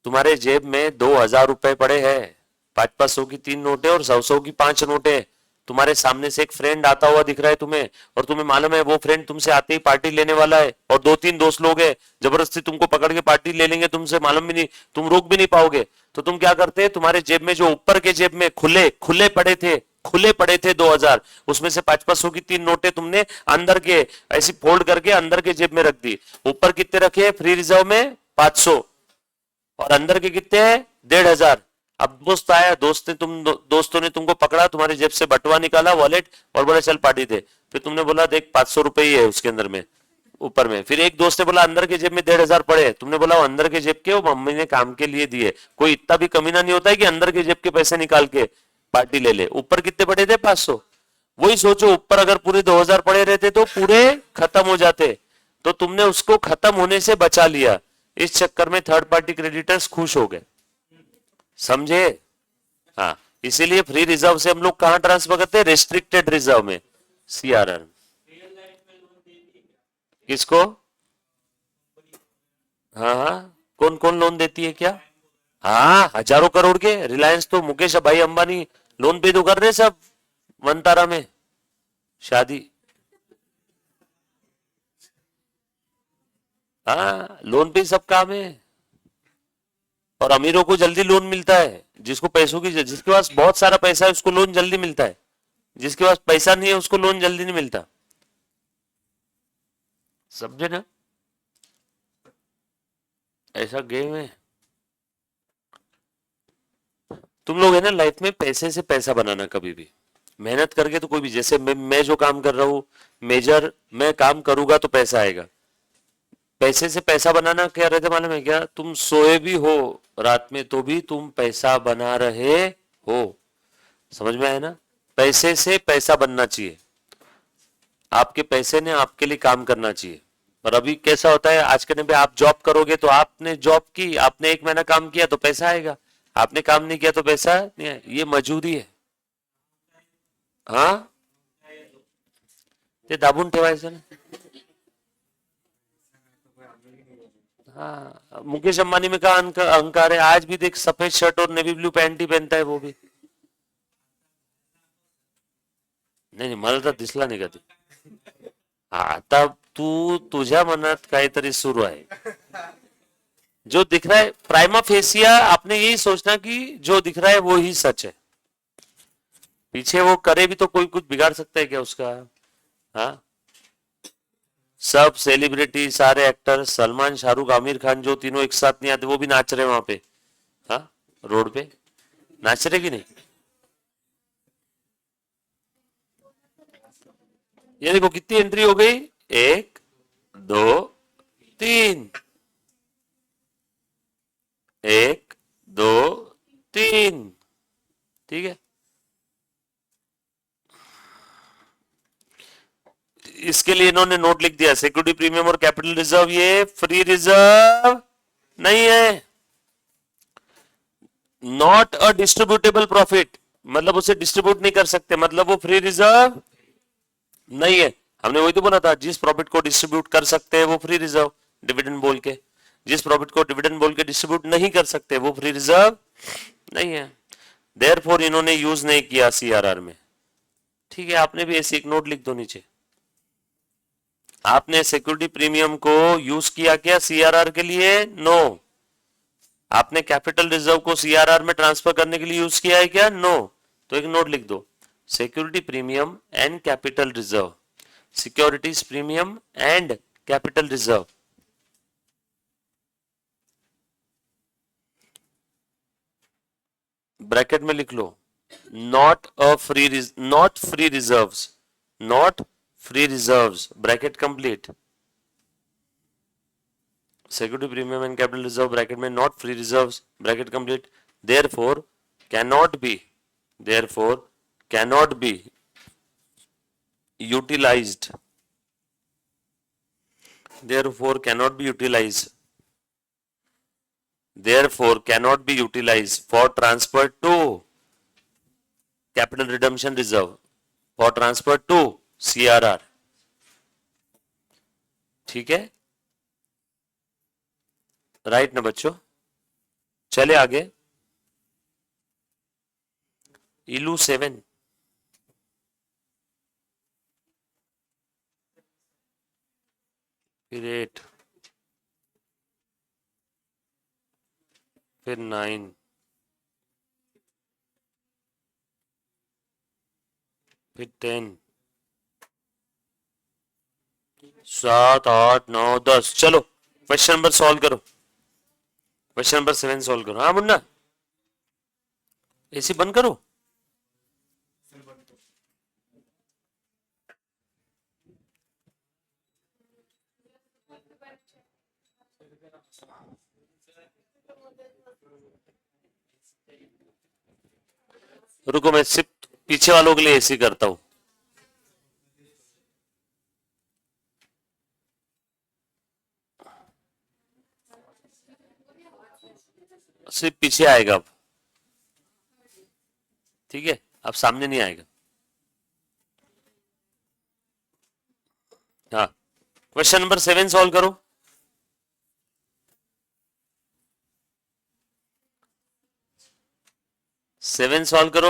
Speaker 1: तुम्हारे जेब में 2,000 रुपए पड़े हैं, 500 की 3 नोटे और 100 की 5 नोटे। तुम्हारे सामने से एक फ्रेंड आता हुआ दिख रहा है तुम्हें, और तुम्हें मालूम है वो फ्रेंड तुमसे आते ही पार्टी लेने वाला है, और 2-3 दोस्त लोग हैं जबरदस्ती तुमको पकड़ के पार्टी ले लेंगे, तुमसे मालूम भी नहीं, तुम रोक भी नहीं पाओगे। तो तुम क्या करते, तुम्हारे जेब में जो ऊपर के जेब में खुले खुले पड़े थे 2,000, उसमें से 500 की 3 नोटे तुमने अंदर के ऐसी फोल्ड करके अंदर के जेब में रख दी। ऊपर कितने रखे फ्री रिजर्व में? 500, और अंदर के कितने हैं? 1,500। अब दोस्त आया, दोस्तों ने तुमको पकड़ा, तुम्हारे जेब से बटुआ निकाला, वॉलेट, और बोला चल पार्टी दे। फिर तुमने बोला देख 500 रुपए ही है उसके अंदर में, ऊपर में। फिर एक दोस्त ने बोला अंदर के जेब में 1,500 पड़े, तुमने बोला अंदर के जेब के वो मम्मी ने काम के लिए दिए। कोई इतना भी कमीना नहीं होता है कि अंदर के जेब के पैसे निकाल के पार्टी ले ले। ऊपर कितने पड़े थे? 500। वही सोचो, ऊपर अगर पूरे 2,000 पड़े रहते तो पूरे खत्म हो जाते, तो तुमने उसको खत्म होने से बचा लिया। इस चक्कर में थर्ड पार्टी क्रेडिटर्स खुश हो गए, समझे? हाँ, इसीलिए फ्री रिजर्व से हम लोग कहां ट्रांसफर करते हैं? रेस्ट्रिक्टेड रिजर्व में, सीआरआर। किसको? हाँ हाँ, कौन कौन लोन देती है क्या? हाँ, हजारों करोड़ के। रिलायंस तो मुकेश भाई अंबानी लोन पे तो कर रहे सब, वनतारा में शादी। हाँ, लोन पे ही सब काम है। और अमीरों को जल्दी लोन मिलता है, जिसको पैसों की, जिसके पास बहुत सारा पैसा है उसको लोन जल्दी मिलता है, जिसके पास पैसा नहीं है उसको लोन जल्दी नहीं मिलता। समझे ना? ऐसा गेम है। तुम लोग है ना लाइफ में पैसे से पैसा बनाना, कभी भी मेहनत करके तो कोई भी, जैसे मैं जो काम कर रहा हूं, मेजर मैं काम करूंगा तो पैसा आएगा। पैसे से पैसा बनाना क्या रहता मालूम है क्या? तुम सोए भी हो रात में तो भी तुम पैसा बना रहे हो। समझ में आया ना? पैसे से पैसा बनना चाहिए, आपके पैसे ने आपके लिए काम करना चाहिए। और अभी कैसा होता है आज के टाइम पे, आप जॉब करोगे तो आपने जॉब की, आपने 1 महीना काम किया तो पैसा आएगा, आपने काम नहीं किया तो पैसा नहीं है। ये मजूरी है। हाँ, ते दाबून ठेवायचं ना। हाँ, मुकेश अंबानी में का अहंकार है, आज भी देख सफेद शर्ट और नेवी ब्लू पैंट ही पहनता है वो भी। नाही मला तर दिसला नाही कधी। आता तू तुझ्या मनात काहीतरी सुरू आहे, जो दिख रहा है प्राइमा फेसिया, आपने यही सोचना कि जो दिख रहा है वो ही सच है, पीछे वो करे भी तो कोई कुछ बिगाड़ सकता है क्या उसका? हाँ, सब सेलिब्रिटी, सारे एक्टर, सलमान, शाहरुख, आमिर खान, जो तीनों एक साथ नहीं आते वो भी नाच रहे वहां पे। हाँ, रोड पे नाच रहे कि नहीं? ये देखो कितनी एंट्री हो गई, 1 2 3, 1 2 3, ठीक है। इसके लिए इन्होंने नोट लिख दिया, सिक्योरिटी प्रीमियम और कैपिटल रिजर्व ये फ्री रिजर्व नहीं है, नॉट अ डिस्ट्रीब्यूटेबल प्रॉफिट, मतलब उसे डिस्ट्रीब्यूट नहीं कर सकते, मतलब वो फ्री रिजर्व नहीं है। हमने वही तो बोला था, जिस प्रॉफिट को डिस्ट्रीब्यूट कर सकते हैं वो फ्री रिजर्व, डिविडेंड बोल के। जिस प्रॉफिट को डिविडेंड बोल के डिस्ट्रीब्यूट नहीं कर सकते वो फ्री रिजर्व नहीं है। देयरफॉर इन्होंने यूज नहीं किया सीआरआर में। ठीक है, आपने भी ऐसी एक नोट लिख दो नीचे। आपने सिक्योरिटी प्रीमियम को यूज किया क्या सीआरआर के लिए? नो। आपने कैपिटल रिजर्व को सीआरआर में ट्रांसफर करने के लिए यूज किया है क्या? नो। तो एक नोट लिख दो, security premium and capital reserve, securities premium and capital reserve. Bracket में लिख लो, not a free, not free reserves, not free reserves, bracket complete. Security premium and capital reserve bracket में not free reserve bracket complete, therefore cannot be, therefore cannot be utilised, therefore cannot be utilized, therefore cannot be utilized for transfer to capital redemption reserve, for transfer to CRR. ठीक है, right ना बच्चों? चले आगे, इलू 7, फिर 8, फिर 9, फिर 10, 7, 8, 9, 10। चलो क्वेश्चन नंबर सॉल्व करो, क्वेश्चन नंबर 7 सॉल्व करो। हाँ मुन्ना, एसी बंद करो। रुको मैं सिर्फ पीछे वालों के लिए एसी करता हूं। सिर्फ पीछे आएगा अब, ठीक है, अब सामने नहीं आएगा। हाँ, क्वेश्चन नंबर 7 सॉल्व करो। सेवन सॉल्व करो।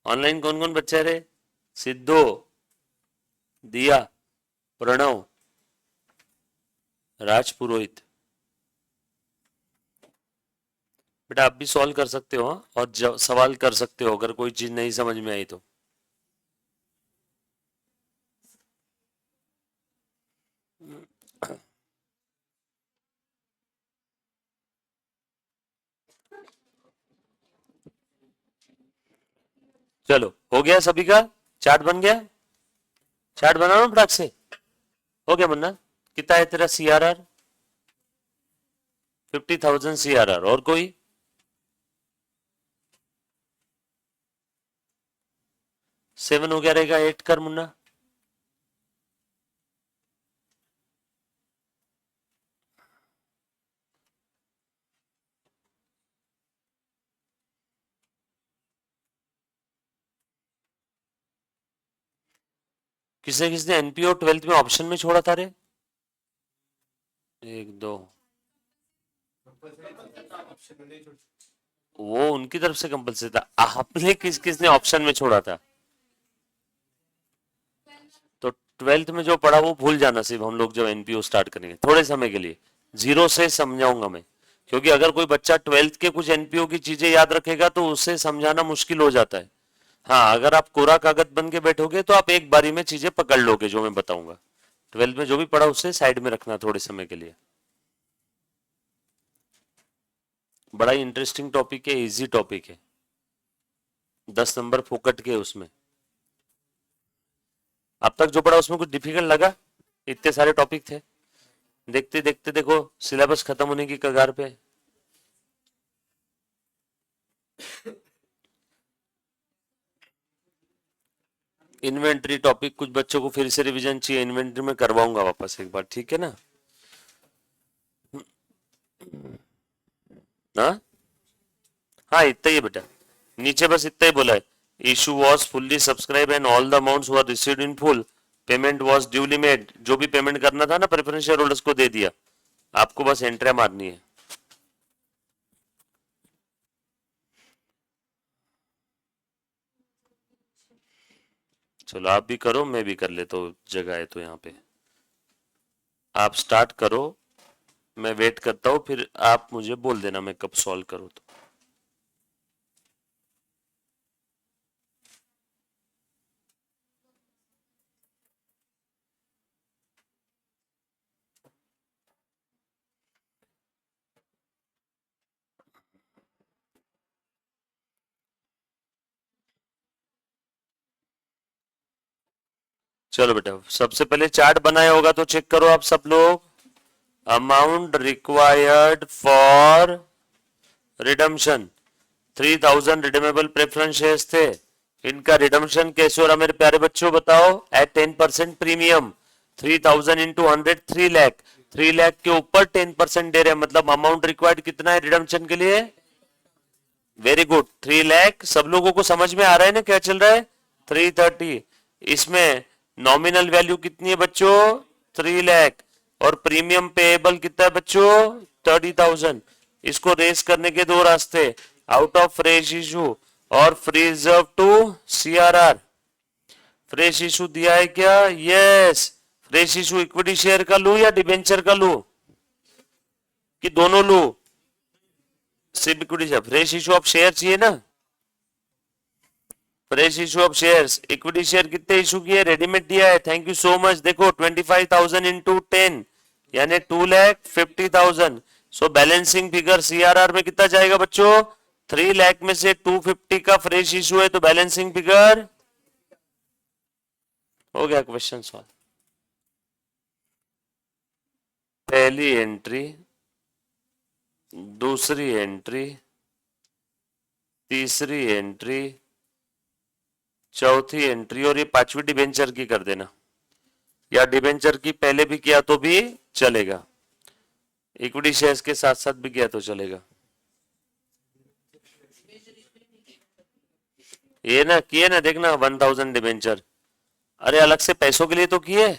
Speaker 1: ऑनलाइन कौन कौन बच्चे रहे? सिद्धू, दिया, प्रणव, राज पुरोहित। बेटा आप भी सॉल्व कर सकते हो हाँ? और सवाल कर सकते हो अगर कोई चीज नहीं समझ में आई तो। चलो हो गया सभी का, चार्ट बन गया, चार्ट बनाओ फटाक से। हो गया मुन्ना, कितना है तेरा CRR? 50,000 CRR। और कोई? सेवन हो गया रहेगा, 8 कर मुन्ना। किसने किसने एनपीओ 12th में ऑप्शन में छोड़ा था रे? 1 2, वो उनकी तरफ से कंपलसरी था, आपने किस किसने ऑप्शन में छोड़ा था? तो 12th में जो पढ़ा वो भूल जाना सिर्फ, हम लोग जब एनपीओ स्टार्ट करेंगे थोड़े समय के लिए, जीरो से समझाऊंगा मैं। क्योंकि अगर कोई बच्चा 12th के कुछ एनपीओ की चीजें याद रखेगा तो उसे समझाना मुश्किल हो जाता है। हाँ, अगर आप कोरा कागज बन के बैठोगे तो आप एक बारी में चीजें पकड़ लोगे जो मैं बताऊंगा। 12th में जो भी पढ़ा उसे साइड में रखना थोड़े समय के लिए। बड़ा ही इंटरेस्टिंग टॉपिक है, इजी टॉपिक है, 10 नंबर फोकट के उसमें। अब तक जो पढ़ा उसमें कुछ डिफिकल्ट लगा? इतने सारे टॉपिक थे, देखते देखते देखो सिलेबस खत्म होने की कगार पे। इन्वेंट्री टॉपिक कुछ बच्चों को फिर से रिवीजन चाहिए, इन्वेंट्री में करवाऊंगा वापस एक बार, ठीक है ना? हाँ हाँ, इतना ही है बेटा, नीचे बस इतना ही बोला है, issue was fully subscribe and all the amounts were received in full, payment was duly made. जो भी पेमेंट करना था ना प्रेफरेंस शेयर होल्डर्स को दे दिया, आपको बस एंट्री मारनी है। चलो आप भी करो, मैं भी कर लेता हूँ, जगह है तो यहाँ पे। आप स्टार्ट करो, मैं वेट करता हूँ, फिर आप मुझे बोल देना मैं कब सॉल्व करूँ तो। चलो बेटा, सबसे पहले चार्ट बनाया होगा तो चेक करो आप सब लोग। Amount required for redemption 3000 redeemable preference shares थे, इनका रिडम्पशन कैसे हो रहा मेरे प्यारे बच्चों बताओ? At 10% premium, 3000 into 100 3 lakh, 3 lakh के ऊपर 10% दे रहे हैं, मतलब अमाउंट रिक्वायर्ड कितना है रिडम्पशन के लिए? Very good, 3 lakh. सब लोगों को समझ में आ रहा है ना क्या चल रहा है? 330। इसमें नॉमिनल वैल्यू कितनी है बच्चों? 3 लाख। और प्रीमियम पेएबल कितना है बच्चों? 30,000। इसको रेस करने के दो रास्ते, आउट ऑफ फ्रेश इशू और free reserve to CRR. Fresh issue दिया है क्या? Yes. Fresh issue equity share का लू या डिबेंचर का लू, कि दोनों लू? सिर्फ equity share. Fresh issue of share चाहिए ना? Fresh issue of shares, equity share कितने इशू किए? रेडीमेड दिया है, थैंक यू सो मच। देखो 25,000 इंटू 10 यानी 2,50,000। सो बैलेंसिंग फिगर सीआरआर में कितना जाएगा बच्चों? 3 लाख में से 250 का फ्रेश इशू है तो बैलेंसिंग फिगर हो गया। Question solve. पहली एंट्री, दूसरी एंट्री, तीसरी एंट्री, चौथी एंट्री और ये पांचवी डिबेंचर की कर देना, या डिबेंचर की पहले भी किया तो भी चलेगा, इक्विटी शेयर्स के साथ साथ भी किया तो चलेगा। ये ना किए ना, देखना 1000 डिबेंचर, अरे अलग से पैसों के लिए तो किए,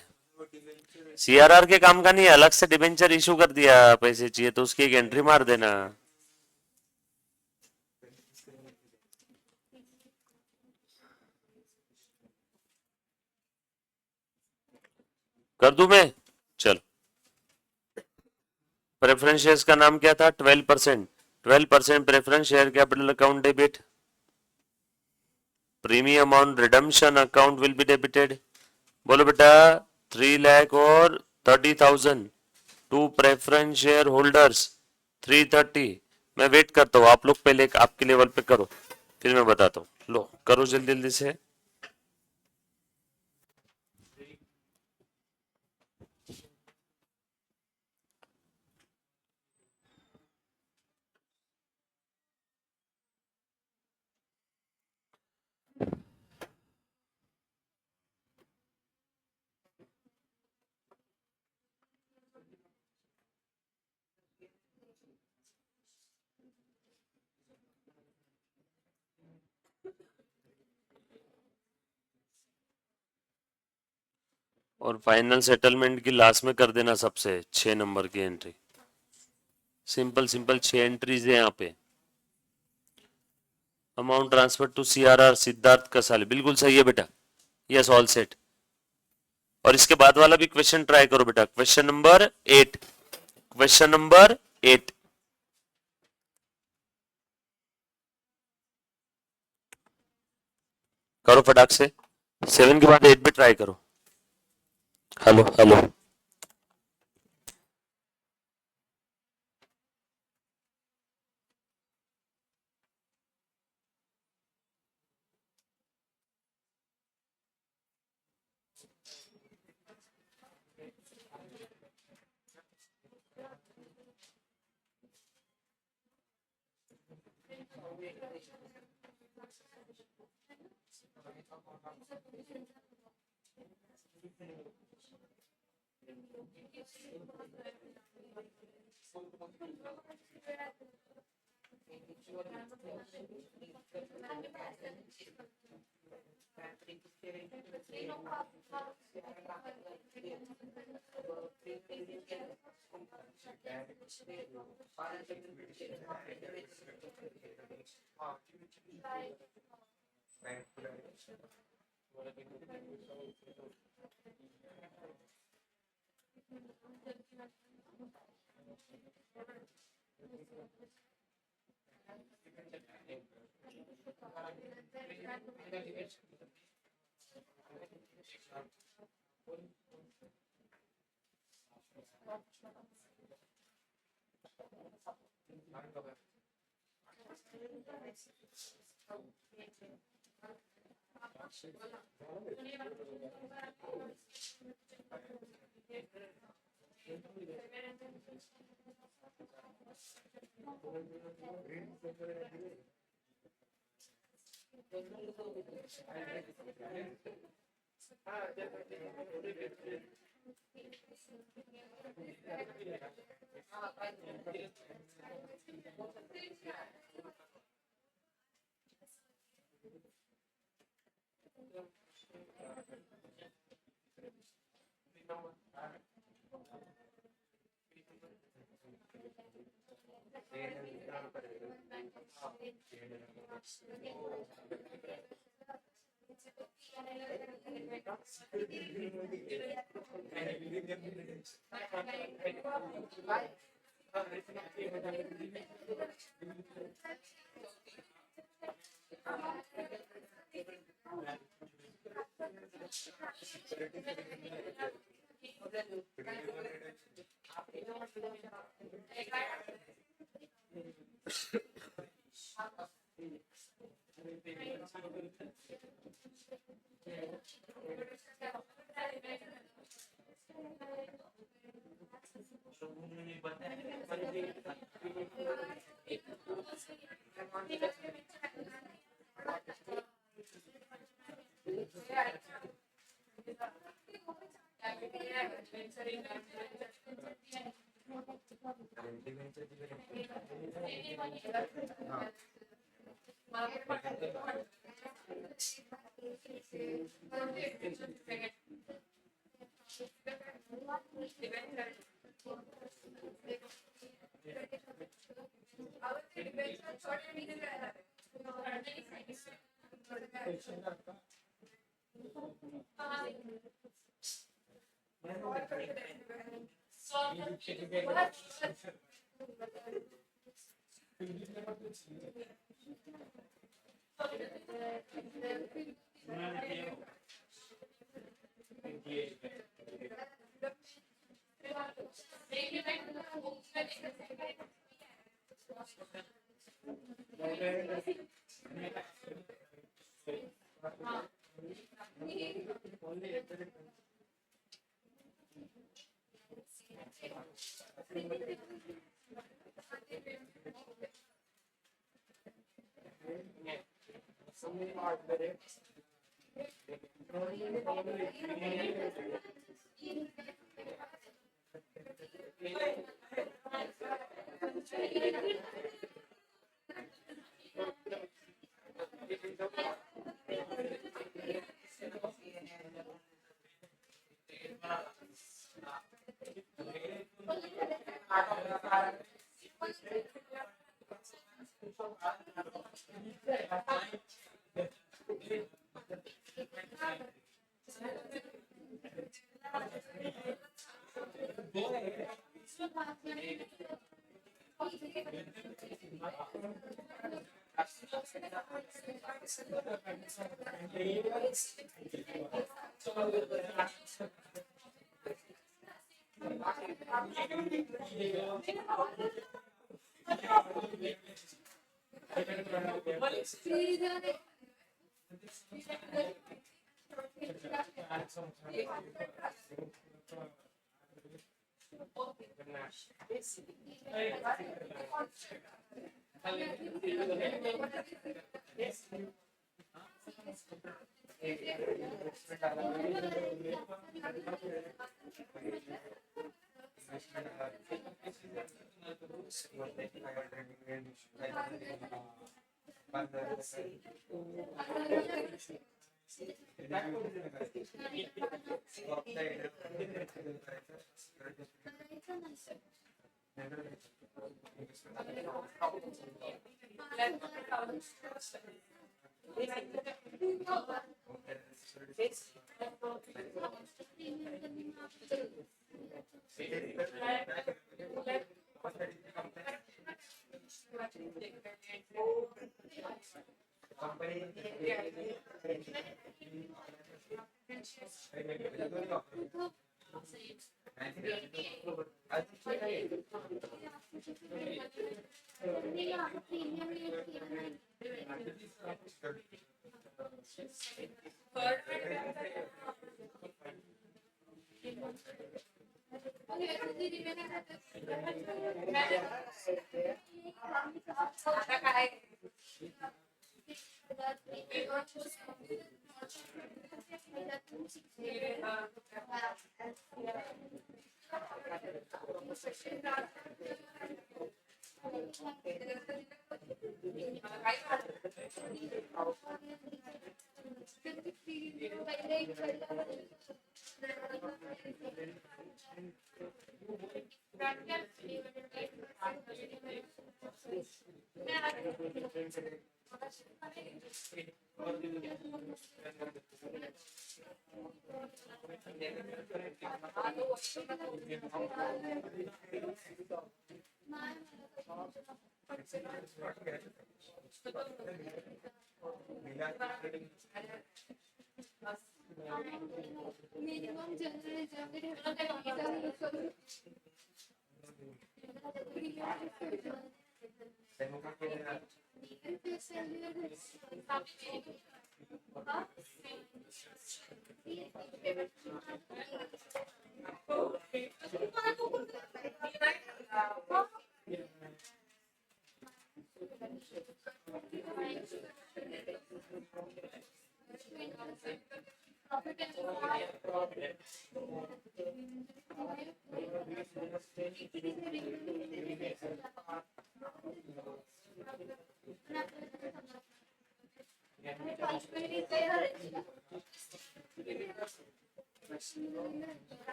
Speaker 1: सीआरआर के काम का नहीं है, अलग से डिबेंचर इशू कर दिया, पैसे चाहिए तो उसकी एक एंट्री मार देना। कर दूं मैं? चलो, प्रेफरेंस शेयर्स का नाम क्या था? 12%। 12% preference share capital account debit, premium on redemption account will be debited. बोलो बेटा, 3 लाख और 30,000 टू प्रेफरेंस शेयर होल्डर्स 330। मैं वेट करता हूँ, आप लोग पहले आपके लेवल पे करो, फिर मैं बताता हूँ। लो करो जल्दी जल्दी से। और फाइनल सेटलमेंट की लास्ट में कर देना सबसे 6 नंबर की एंट्री। सिंपल सिंपल 6 एंट्रीज है यहाँ पे। Amount transfer to CRR Siddharth Kasale, बिल्कुल सही है बेटा, यस ऑल सेट। और इसके बाद वाला भी क्वेश्चन ट्राई करो बेटा, क्वेश्चन नंबर 8, क्वेश्चन नंबर 8। करो फटाक से, 7 के बाद 8 भी ट्राई करो। हेलो हेलो,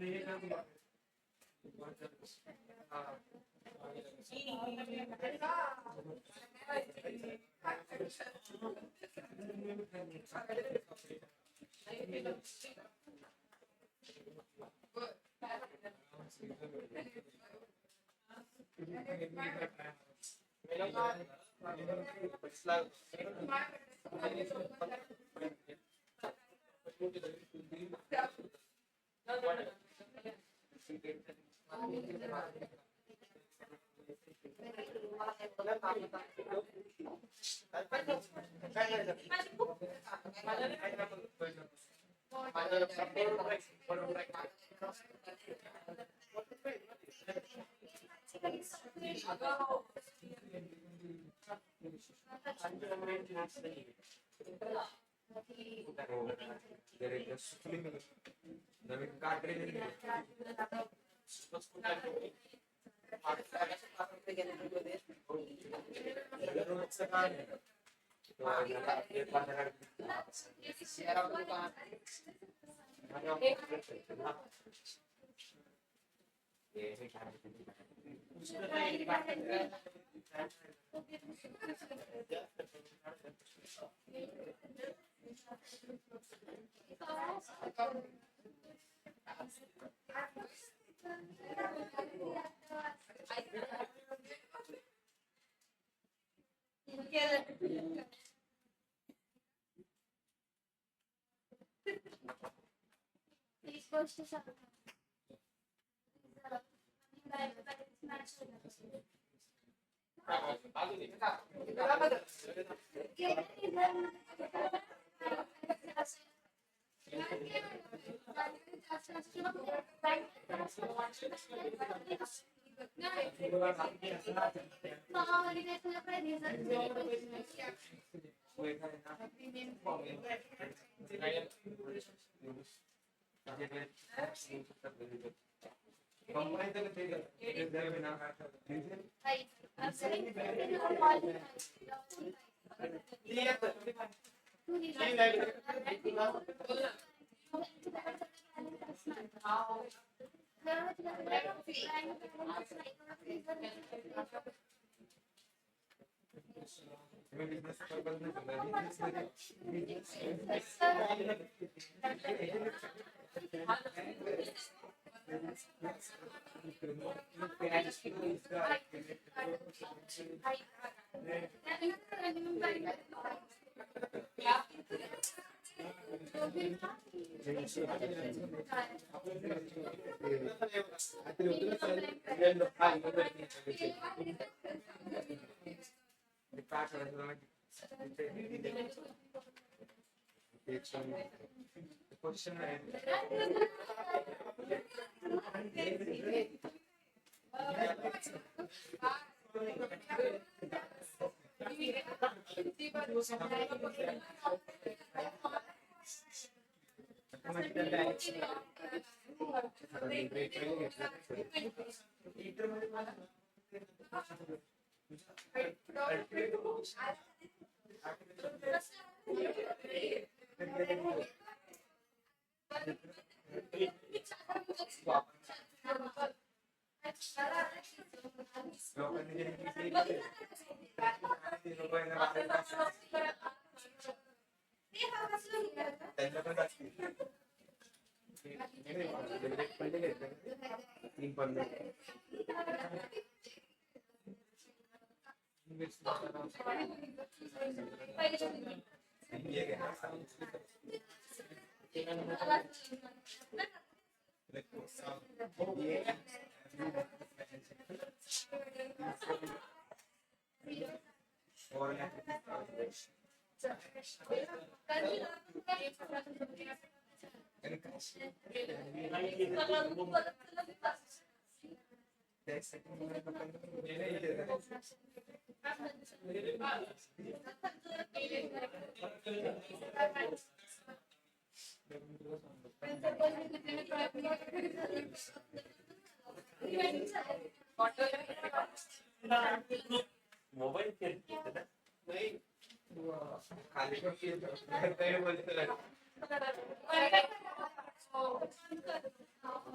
Speaker 2: minimum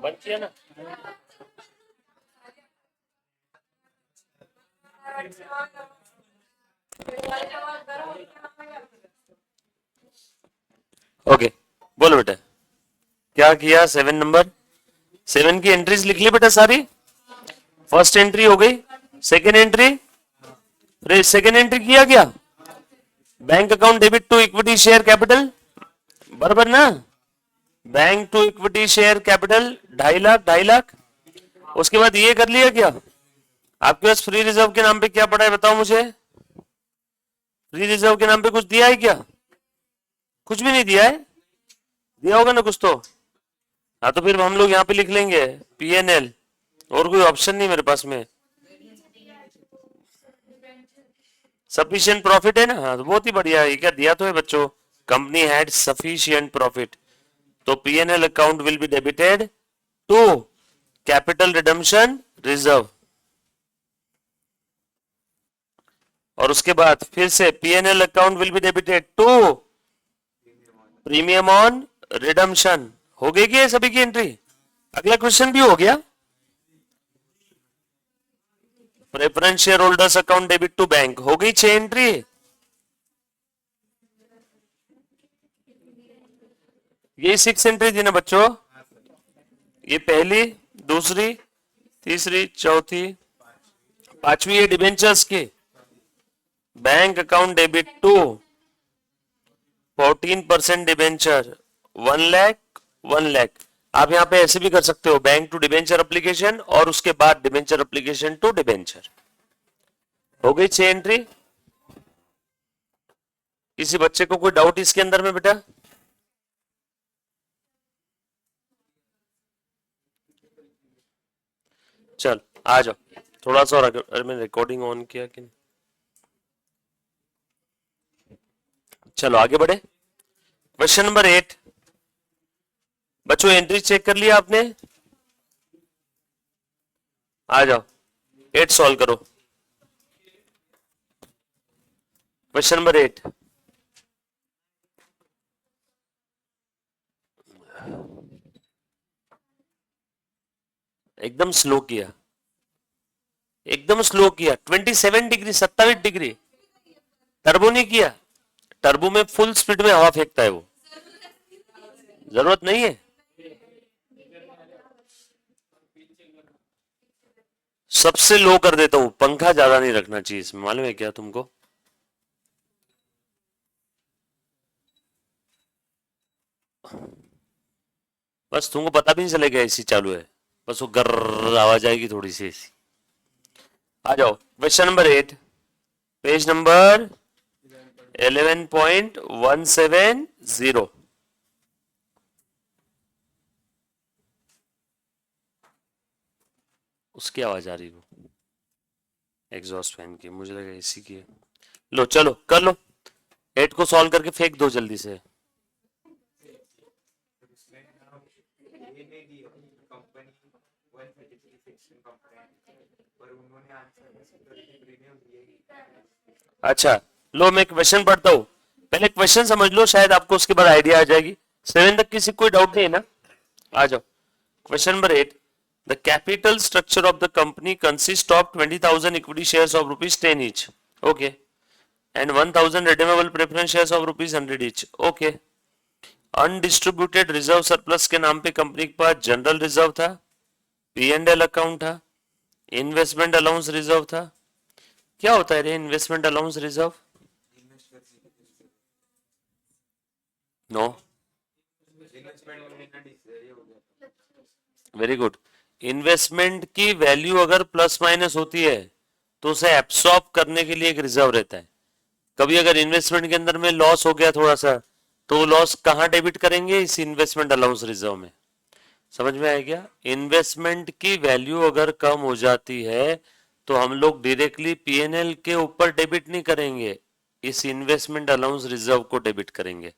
Speaker 1: बंद किया ना। ओके बोलो बेटा क्या किया। 7 नंबर 7 की एंट्रीज लिख ली बेटा सारी। फर्स्ट एंट्री हो गई, सेकेंड एंट्री फिर सेकेंड एंट्री किया क्या, bank account debit to equity share capital, बराबर ना, bank to equity share capital 2.5 lakh 2.5 lakh. उसके बाद ये कर लिया क्या, आपके पास फ्री रिजर्व के नाम पे क्या पड़ा है बताओ मुझे, फ्री रिजर्व के नाम पे कुछ दिया है क्या, कुछ भी नहीं दिया है, दिया होगा ना कुछ तो। हाँ तो फिर हम लोग यहाँ पे लिख लेंगे पीएनएल, और कोई ऑप्शन नहीं मेरे पास में, सफिशिएंट प्रॉफिट है ना, हाँ तो बहुत ही बढ़िया है, क्या दिया तो है बच्चों, कंपनी हैड सफिशिएंट प्रॉफिट, तो PNL account will be debited to capital redemption reserve. और उसके बाद फिर से PNL account will be debited to premium on redemption. हो गई क्या सभी की एंट्री, अगला क्वेश्चन भी हो गया, preference share holders account debit to bank, हो गई 6 एंट्री। ये 6 एंट्री थी ना बच्चों, ये पहली, दूसरी, तीसरी, चौथी, पांचवी है डिबेंचर्स की, bank account debit to 14% debenture 1 lakh 1 lakh. आप यहां पे ऐसे भी कर सकते हो, बैंक टू डिबेंचर एप्लीकेशन और उसके बाद डिबेंचर एप्लीकेशन टू डिबेंचर। हो गई 6 एंट्री। किसी बच्चे को कोई डाउट इसके अंदर में बेटा, चल आ जाओ थोड़ा सा और आगे। अरे मैंने रिकॉर्डिंग ऑन किया कि नहीं, चलो आगे बढ़े। क्वेश्चन नंबर 8 बच्चों, एंट्री चेक कर लिया आपने, आ जाओ 8 सॉल्व करो। क्वेश्चन नंबर 8, एकदम स्लो किया, एकदम स्लो किया, 27 डिग्री 27 डिग्री, टर्बो नहीं किया, टर्बो में फुल स्पीड में हवा फेंकता है वो, जरूरत नहीं है। सबसे लो कर देता हूं, पंखा ज्यादा नहीं रखना चाहिए इसमें, मालूम है क्या तुमको, बस तुमको पता भी नहीं चलेगा एसी चालू है, बस वो गर्र आवाज आएगी थोड़ी सी एसी। आ जाओ क्वेश्चन नंबर 8, पेज नंबर 11.170। उसकी आवाज आ रही वो एग्जॉस्ट फैन की, मुझे लगा एसी की है। लो चलो कर लो, 8 को सॉल्व करके फेंक दो जल्दी से। अच्छा लो मैं क्वेश्चन पढ़ता हूं, पहले क्वेश्चन समझ लो, शायद आपको उसके बाद आइडिया आ जाएगी। 7 तक किसी कोई डाउट नहीं है ना, आ जाओ। Question number 8, the capital structure of the company consist of 20,000 equity shares of ₹10 each, okay, and 1,000 redeemable preference shares of ₹100 each, okay. Undistributed reserve surplus के नाम पे कंपनी के पास जनरल रिजर्व था, P&L अकाउंट था, इन्वेस्टमेंट अलाउंस रिजर्व था। क्या होता है रे investment allowance reserve, no, very good. Investment की वैल्यू अगर प्लस माइनस होती है तो उसे एब्सॉर्ब करने के लिए एक रिजर्व रहता है। कभी अगर इन्वेस्टमेंट के अंदर में लॉस हो गया थोड़ा सा, तो लॉस कहां डेबिट करेंगे, इस इन्वेस्टमेंट अलाउंस रिजर्व में। समझ में आया क्या, इन्वेस्टमेंट की वैल्यू अगर कम हो जाती है तो हम लोग डायरेक्टली पीएनएल के ऊपर डेबिट नहीं करेंगे, इस इन्वेस्टमेंट अलाउंस रिजर्व को डेबिट करेंगे,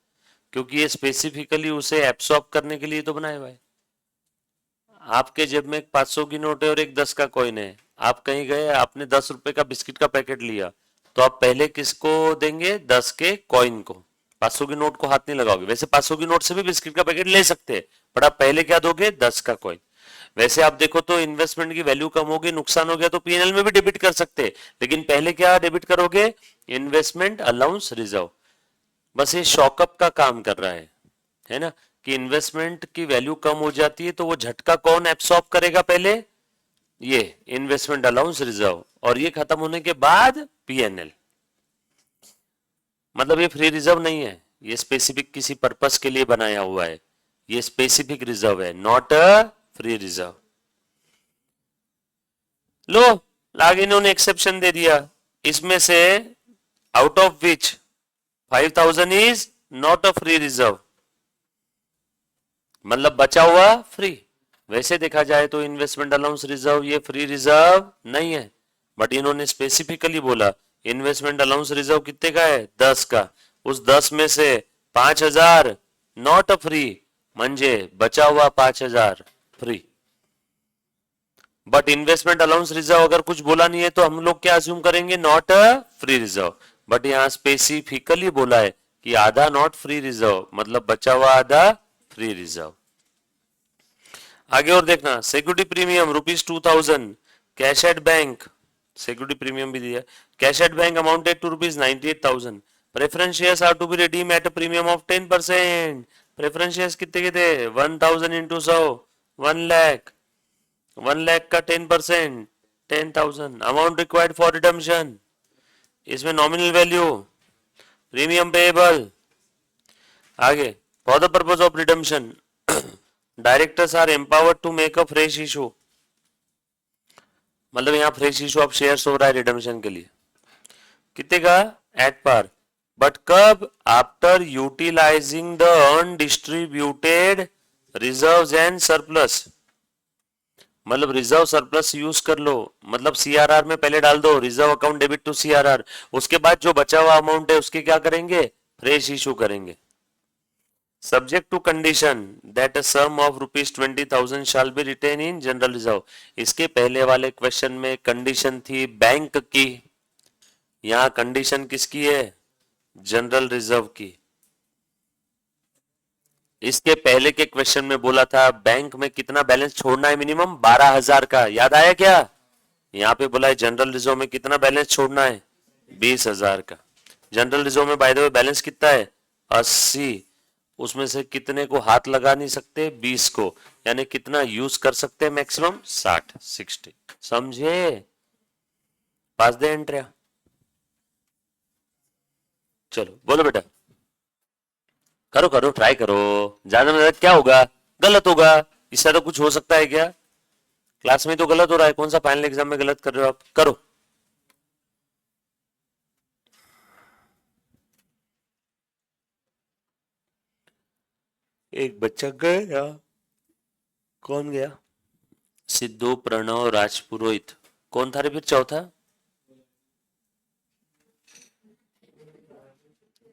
Speaker 1: क्योंकि ये स्पेसिफिकली उसे एब्सॉर्ब करने के लिए तो बनाया हुआ है। आपके जेब में एक 500 की नोट है और एक 10 का कॉइन है, आप कहीं गए, आपने 10 रुपए का बिस्किट का पैकेट लिया, तो आप पहले किसको देंगे, 10 के कॉइन को, 500 की नोट को हाथ नहीं लगाओगे। वैसे 500 की नोट से भी बिस्किट का पैकेट ले सकते हैं, बट आप पहले क्या दोगे, 10 का कॉइन। वैसे आप देखो तो इन्वेस्टमेंट की वैल्यू कम होगी, नुकसान हो गया तो पीएनएल में भी डेबिट कर सकते हैं, लेकिन पहले क्या डेबिट करोगे, इन्वेस्टमेंट अलाउंस रिजर्व। बस ये शॉकअप का काम कर रहा है ना, कि इन्वेस्टमेंट की वैल्यू कम हो जाती है तो वो झटका कौन एब्सॉर्ब करेगा, पहले ये इन्वेस्टमेंट अलाउंस रिजर्व, और ये खत्म होने के बाद पीएनएल। मतलब ये फ्री रिजर्व नहीं है, ये स्पेसिफिक किसी पर्पस के लिए बनाया हुआ है, ये स्पेसिफिक रिजर्व है, नॉट अ फ्री रिजर्व। लो, आगे इन्होंने एक्सेप्शन दे दिया, इसमें से out of which 5000 is not a free reserve, मतलब बचा हुआ फ्री। वैसे देखा जाए तो इन्वेस्टमेंट अलाउंस रिजर्व ये फ्री रिजर्व नहीं है, बट इन्होंने स्पेसिफिकली बोला इन्वेस्टमेंट अलाउंस रिजर्व कितने का है, 10 का, उस 10 में से 5000 नॉट अ फ्री, म्हणजे बचा हुआ 5000 free. But investment allowance reserve अगर कुछ बोला नहीं है तो हम लोग क्या अज्यूम करेंगे, not a free reserve. But यहां स्पेसिफिकली बोला है कि आधा नॉट फ्री रिजर्व, मतलब बचा हुआ आधा फ्री रिजर्व। आगे और देखना, security premium ₹2000, cash at bank, security premium भी दिया, cash at bank amounted to ₹98,000, preference shares are to be redeem at a premium of 10%। Preference shares कितने के थे, 1000 इंटू 100, 1 लाख, 1 लाख का 10%, 10,000, अमाउंट रिक्वायर्ड फॉर रिडम्पशन, इसमें नॉमिनल वैल्यू, प्रीमियम पेएबल। आगे, for the purpose of redemption directors are empowered to make a fresh issue, मतलब यहाँ fresh issue of shares हो रहा है रिडम्पशन के लिए, कितने का, एट पार, बट कब, after utilising the undistributed reserves and surplus, मतलब रिजर्व सरप्लस यूज कर लो, मतलब सीआरआर में पहले डाल दो reserve account debit to CRR, उसके बाद जो बचा हुआ अमाउंट है उसके क्या करेंगे, फ्रेश इशू करेंगे। Subject to condition that a sum of ₹20,000 shall be retain in general reserve. इसके पहले वाले क्वेश्चन में कंडीशन थी बैंक की, यहाँ कंडीशन किसकी है, जनरल रिजर्व की। इसके पहले के क्वेश्चन में बोला था बैंक में कितना बैलेंस छोड़ना है, मिनिमम 12,000 का, याद आया क्या। यहाँ पे बोला है जनरल रिजर्व में कितना बैलेंस छोड़ना है, 20,000 का। जनरल रिजर्व में बाय द वे बैलेंस कितना है, 80, उसमें से कितने को हाथ लगा नहीं सकते, 20 को, यानी कितना यूज कर सकते हैं, मैक्सिमम 60। समझे, पास दे एंट्रिया। चलो बोलो बेटा, करो करो, ट्राई करो, ज्यादा में ज्यादा क्या होगा, गलत होगा, इससे तो कुछ हो सकता है क्या, क्लास में तो गलत हो रहा है, कौन सा फाइनल एग्जाम में गलत कर रहे हो आप, करो। एक बच्चा गया, कौन गया, सिद्धू, प्रणव, राजपुरोहित, कौन था रे फिर चौथा,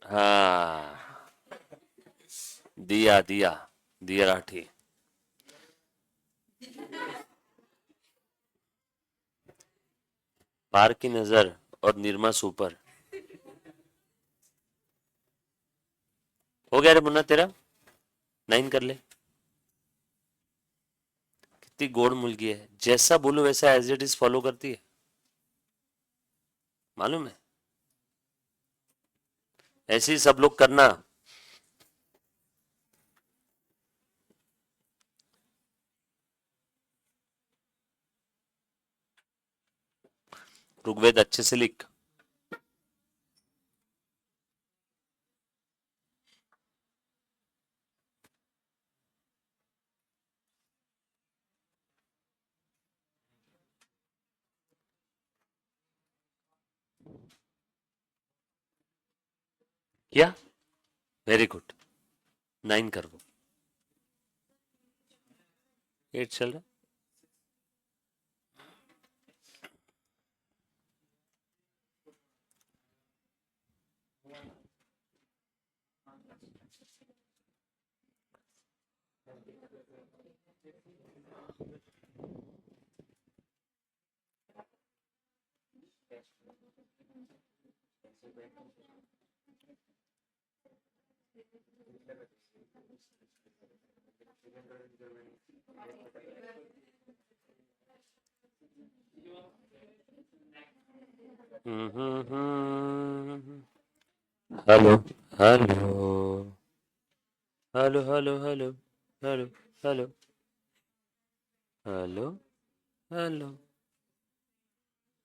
Speaker 1: हाँ, दिया दिया, दिया राठी। पार की नजर और निरमा सुपर, हो गया रे मुन्ना तेरा, 9 कर ले। कितनी गोड़ मुलगी है, जैसा बोलो वैसा एज इट इज फॉलो करती है, मालूम है, ऐसे ही सब लोग करना। ऋग्वेद अच्छे से लिख। क्या, वेरी गुड, 9 कर वो, 8 चल रहा। Hello, hello, hello, hello, hello, hello, hello, hello, hello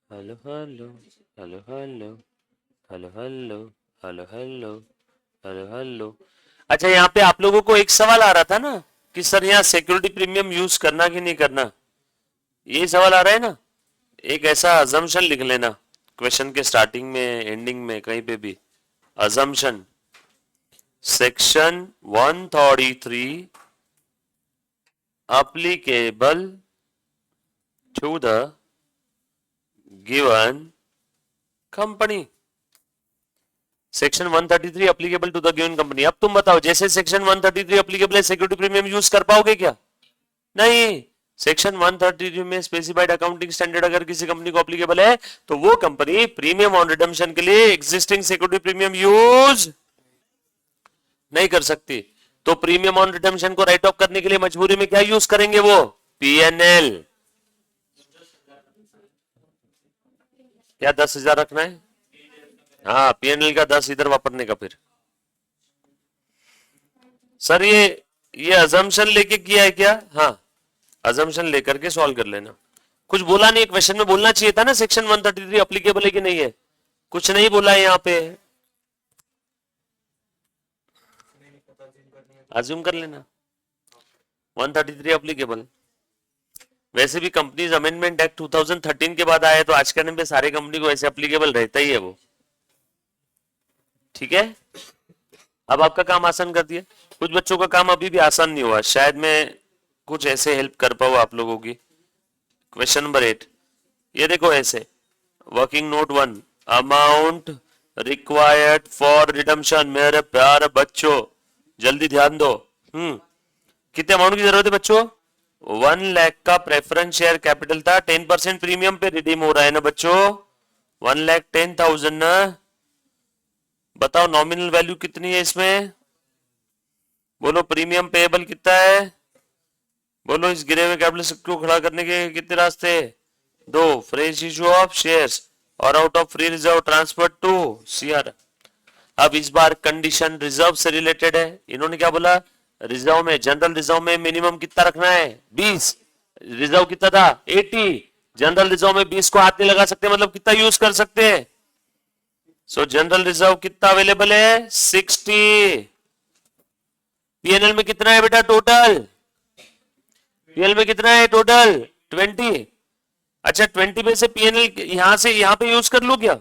Speaker 1: hello hello hello hello hello hello hello hello hello hello. अच्छा, यहाँ पे आप लोगों को एक सवाल आ रहा था ना कि सर यहाँ सिक्योरिटी प्रीमियम यूज करना कि नहीं करना, ये सवाल आ रहा है ना। एक ऐसा अजम्पशन लिख लेना क्वेश्चन के स्टार्टिंग में एंडिंग में कहीं पे भी। Assumption section 133 applicable to the given company। Section 133 applicable to the given company. अब तुम बताओ, जैसे सेक्शन 133 अप्लीकेबल है, सिक्योरिटी प्रीमियम यूज कर पाओगे क्या? नहीं। सेक्शन 133 में स्पेसिफाइड अकाउंटिंग स्टैंडर्ड अगर किसी कंपनी को अप्लीकेबल है तो वो कंपनी प्रीमियम ऑन रिडम्पशन के लिए एग्जिस्टिंग सिक्योरिटी प्रीमियम यूज नहीं कर सकती। तो प्रीमियम ऑन रिडम्पशन को राइट ऑफ करने के लिए मजबूरी में क्या यूज करेंगे वो? पीएनएल। क्या 10,000 रखना है? हाँ, पीएनएल का 10 इधर वापरने का। फिर सर ये अजम्पशन लेके किया है क्या? हाँ, अजम्पशन लेकर के सॉल्व कर लेना। कुछ बोला नहीं, क्वेश्चन में बोलना चाहिए था ना सेक्शन 133 अप्लीकेबल है कि नहीं है। कुछ नहीं बोला है यहाँ पे, अज्यूम कर लेना 133 अप्लीकेबल। वैसे भी कंपनीज अमेंडमेंट एक्ट 2013 के बाद आया, तो आज के टाइम पे सारे कंपनी को ऐसे अप्लीकेबल रहता ही है वो। ठीक है, अब आपका काम आसान कर दिया। कुछ बच्चों का काम अभी भी आसान नहीं हुआ, शायद मैं कुछ ऐसे हेल्प कर पाऊँ आप लोगों की। क्वेश्चन नंबर 8, ये देखो ऐसे, working note 1, amount required for redemption. मेरे प्यारे बच्चों जल्दी ध्यान दो। कितने अमाउंट की जरूरत है बच्चों? 1 लाख का प्रेफरेंस शेयर कैपिटल था, 10% प्रीमियम पे रिडीम हो रहा है ना बच्चों। 1,10,000 ना। बताओ नॉमिनल वैल्यू कितनी है इसमें? बोलो प्रीमियम पेएबल कितना है? बोलो इस गिरे हुए कैपिटल को खड़ा करने के कितने रास्ते? 2, फ्रेश इशू ऑफ शेयर्स और out of free reserve transfer to CR. अब इस बार कंडीशन रिजर्व से रिलेटेड है। इन्होंने क्या बोला? रिजर्व में, जनरल रिजर्व में मिनिमम कितना रखना है? 20। रिजर्व कितना था? 80। जनरल रिजर्व में 20 को हाथ नहीं लगा सकते, मतलब कितना यूज कर सकते हैं? सो जनरल रिजर्व कितना अवेलेबल है? 60। पीएनएल में कितना है बेटा टोटल? पीएनएल में कितना है टोटल? 20। अच्छा, 20 में से पीएनएल यहां से यहां पे यूज कर लो क्या?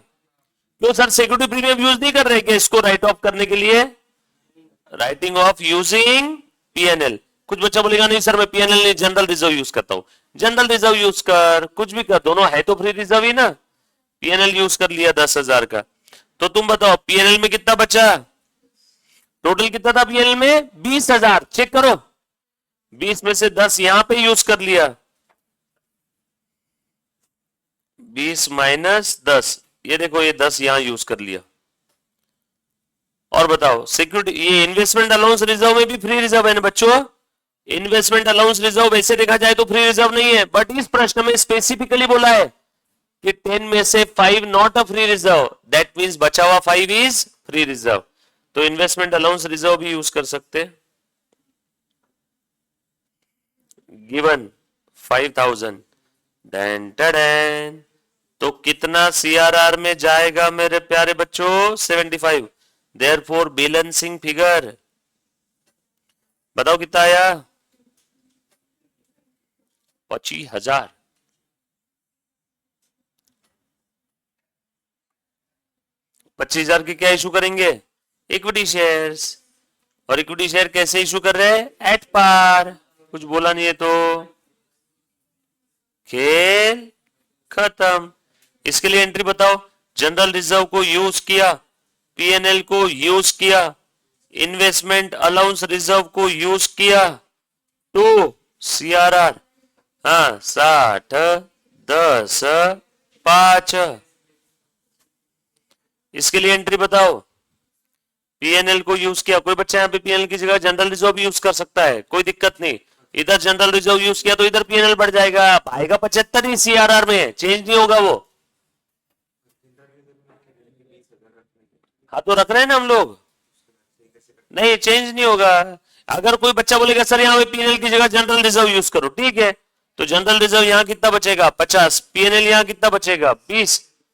Speaker 1: तो सर सिक्योरिटी प्रीमियम यूज नहीं कर रहे क्या इसको राइट ऑफ करने के लिए? Writing of using PNL. कुछ बच्चा बोलेगा नहीं सर मैं पीएनएल नहीं जनरल रिजर्व यूज करता हूं। जनरल रिजर्व यूज कर, कुछ भी कर, दोनों है तो फ्री रिजर्व ही ना। पीएनएल यूज कर लिया 10,000 का। तो तुम बताओ पीएनएल में कितना बचा? टोटल कितना था पीएनएल में? 20,000। चेक करो, 20 में से 10 यहां पे यूज कर लिया, 20 माइनस 10, ये देखो ये 10 यहां यूज कर लिया। और बताओ सिक्योरिटी, ये इन्वेस्टमेंट अलाउंस रिजर्व में भी फ्री रिजर्व है ना बच्चों। इन्वेस्टमेंट अलाउंस रिजर्व वैसे देखा जाए तो फ्री रिजर्व नहीं है, बट इस प्रश्न में स्पेसिफिकली बोला है कि 10 में से 5 not a free reserve, that means बचा हुआ 5 इज फ्री रिजर्व। तो इन्वेस्टमेंट अलाउंस रिजर्व भी यूज कर सकते हैं। गिवन 5,000 डैन डैन, तो कितना सीआरआर में जाएगा मेरे प्यारे बच्चों? 75। देयरफॉर बैलेंसिंग फिगर बताओ कितना आया? 25,000। 25,000 के क्या इशू करेंगे? Equity shares. और इक्विटी शेयर कैसे इशू कर रहे हैं? At par. कुछ बोला नहीं है तो खेल खत्म। इसके लिए एंट्री बताओ। जनरल रिजर्व को यूज किया, पीएनएल को यूज किया, इन्वेस्टमेंट अलाउंस रिजर्व को यूज किया, टू सीआरआर। हाँ, 60, 10, 5। इसके लिए एंट्री बताओ। पीएनएल को यूज किया, कोई बच्चा यहाँ पे पीएनएल की जगह जनरल रिजर्व यूज कर सकता है, कोई दिक्कत नहीं। इधर जनरल रिजर्व यूज किया तो इधर पीएनएल बढ़ जाएगा, आएगा 75 ही सीआरआर में, चेंज नहीं होगा वो। हाँ तो रख रहे हैं ना हम लोग, नहीं चेंज नहीं होगा। अगर कोई बच्चा बोलेगा सर यहाँ पे पीएनएल की जगह जनरल रिजर्व यूज करो, ठीक है, तो जनरल रिजर्व यहां कितना बचेगा 50, पीएनएल यहां कितना बचेगा 20।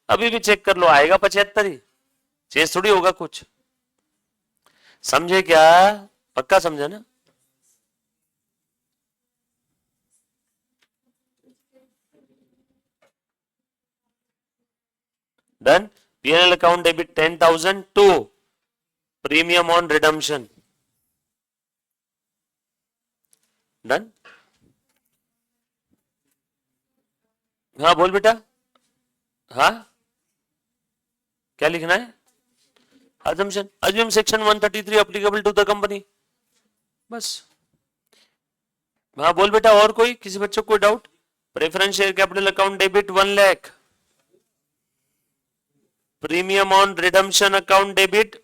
Speaker 1: अभी भी चेक कर लो, आएगा 75 ही, चेंज थोड़ी होगा कुछ। समझे क्या? पक्का समझे ना? Done. PNL account debit 10,000 to premium on redemption. Done. हाँ बोल बेटा। हाँ क्या लिखना है? assumption, assume section 133 applicable to the company। बस। हाँ बोल बेटा, और कोई किसी बच्चों को doubt? Preference share capital account debit 1 lakh, premium on redemption account debit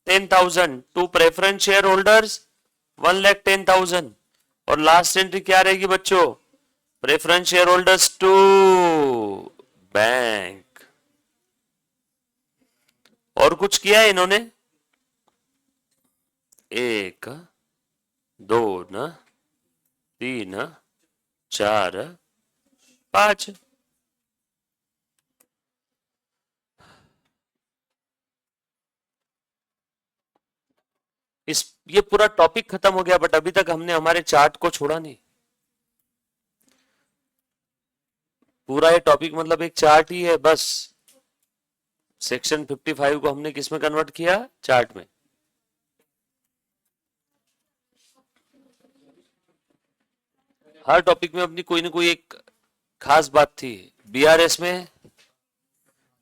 Speaker 1: 10,000 to preference share holders 1,10,000। और लास्ट एंट्री क्या रहेगी बच्चों? Preference share holders to bank. और कुछ किया है इन्होंने? 1 2 3 4 5। ये पूरा टॉपिक खत्म हो गया, बट अभी तक हमने हमारे चार्ट को छोड़ा नहीं। पूरा ये टॉपिक मतलब एक चार्ट ही है बस। सेक्शन 55 को हमने किस में कन्वर्ट किया? चार्ट में। हर टॉपिक में अपनी कोई ना कोई एक खास बात थी। बीआरएस में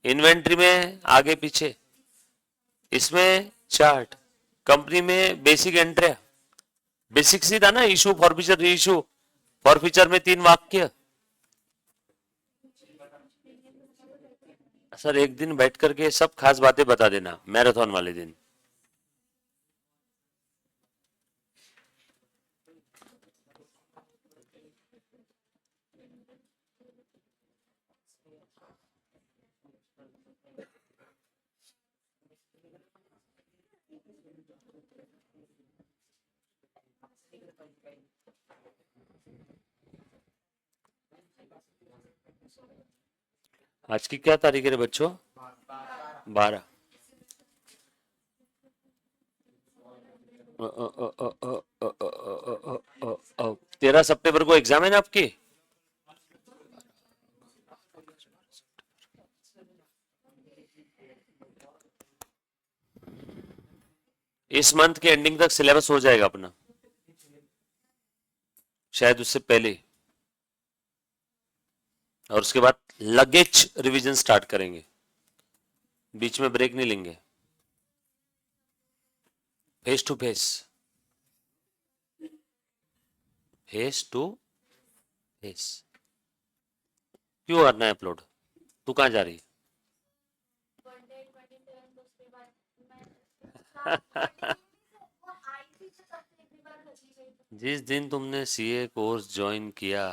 Speaker 1: इन्वेंट्री में आगे पीछे, इसमें चार्ट, कंपनी में बेसिक एंट्री। बेसिक सी था ना, इशू फॉरफीचर री इशू। फॉरफीचर में 3 वाक्य। सर एक दिन बैठ करके सब खास बातें बता देना मैराथन वाले दिन। आज की क्या तारीख है रे बच्चों? 12। 13 सितंबर को एग्जाम है ना आपकी? इस मंथ के एंडिंग तक सिलेबस हो जाएगा अपना, शायद उससे पहले। और उसके बाद लगेज रिवीजन स्टार्ट करेंगे, बीच में ब्रेक नहीं लेंगे। Face to face, face to face. क्यों करना है अपलोड? तू कहां जा रही है? जिस दिन तुमने सीए कोर्स ज्वाइन किया,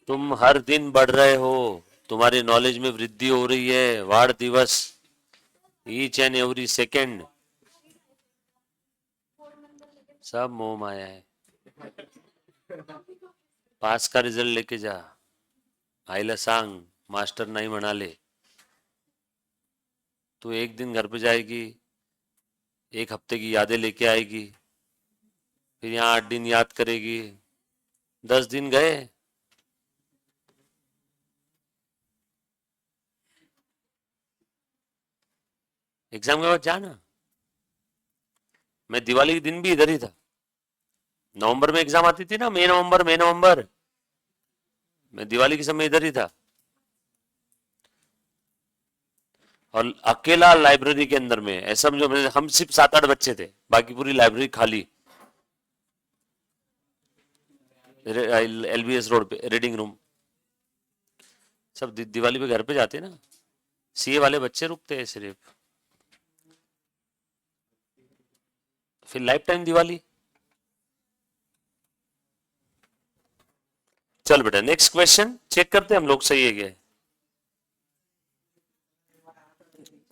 Speaker 1: तुम हर दिन बढ़ रहे हो, तुम्हारी नॉलेज में वृद्धि हो रही है, वार दिवस, ईच एंड एवरी सेकेंड। सब मोह माया है। पास का रिजल्ट लेके जा, आईला सांग मास्टर नहीं म्हणाले। तू एक दिन घर पे जाएगी, एक हफ्ते की यादें लेके आएगी, फिर यहाँ 8 दिन याद करेगी, 10 दिन गए। एग्जाम के बाद जाना। मैं दिवाली के दिन भी इधर ही था। नवंबर में एग्जाम आती थी ना, मई नवंबर। मैं दिवाली के समय इधर ही था, और अकेला लाइब्रेरी के अंदर में। ऐसा समझो हम सिर्फ 7-8 बच्चे थे, बाकी पूरी लाइब्रेरी खाली। एलबीएस रोड पे रीडिंग रूम। सब दिवाली पे घर पे जाते ना, सीए वाले बच्चे रुकते हैं सिर्फ। फिर लाइफ टाइम दिवाली। चल बेटा नेक्स्ट क्वेश्चन चेक करते हैं हम लोग, सही है क्या?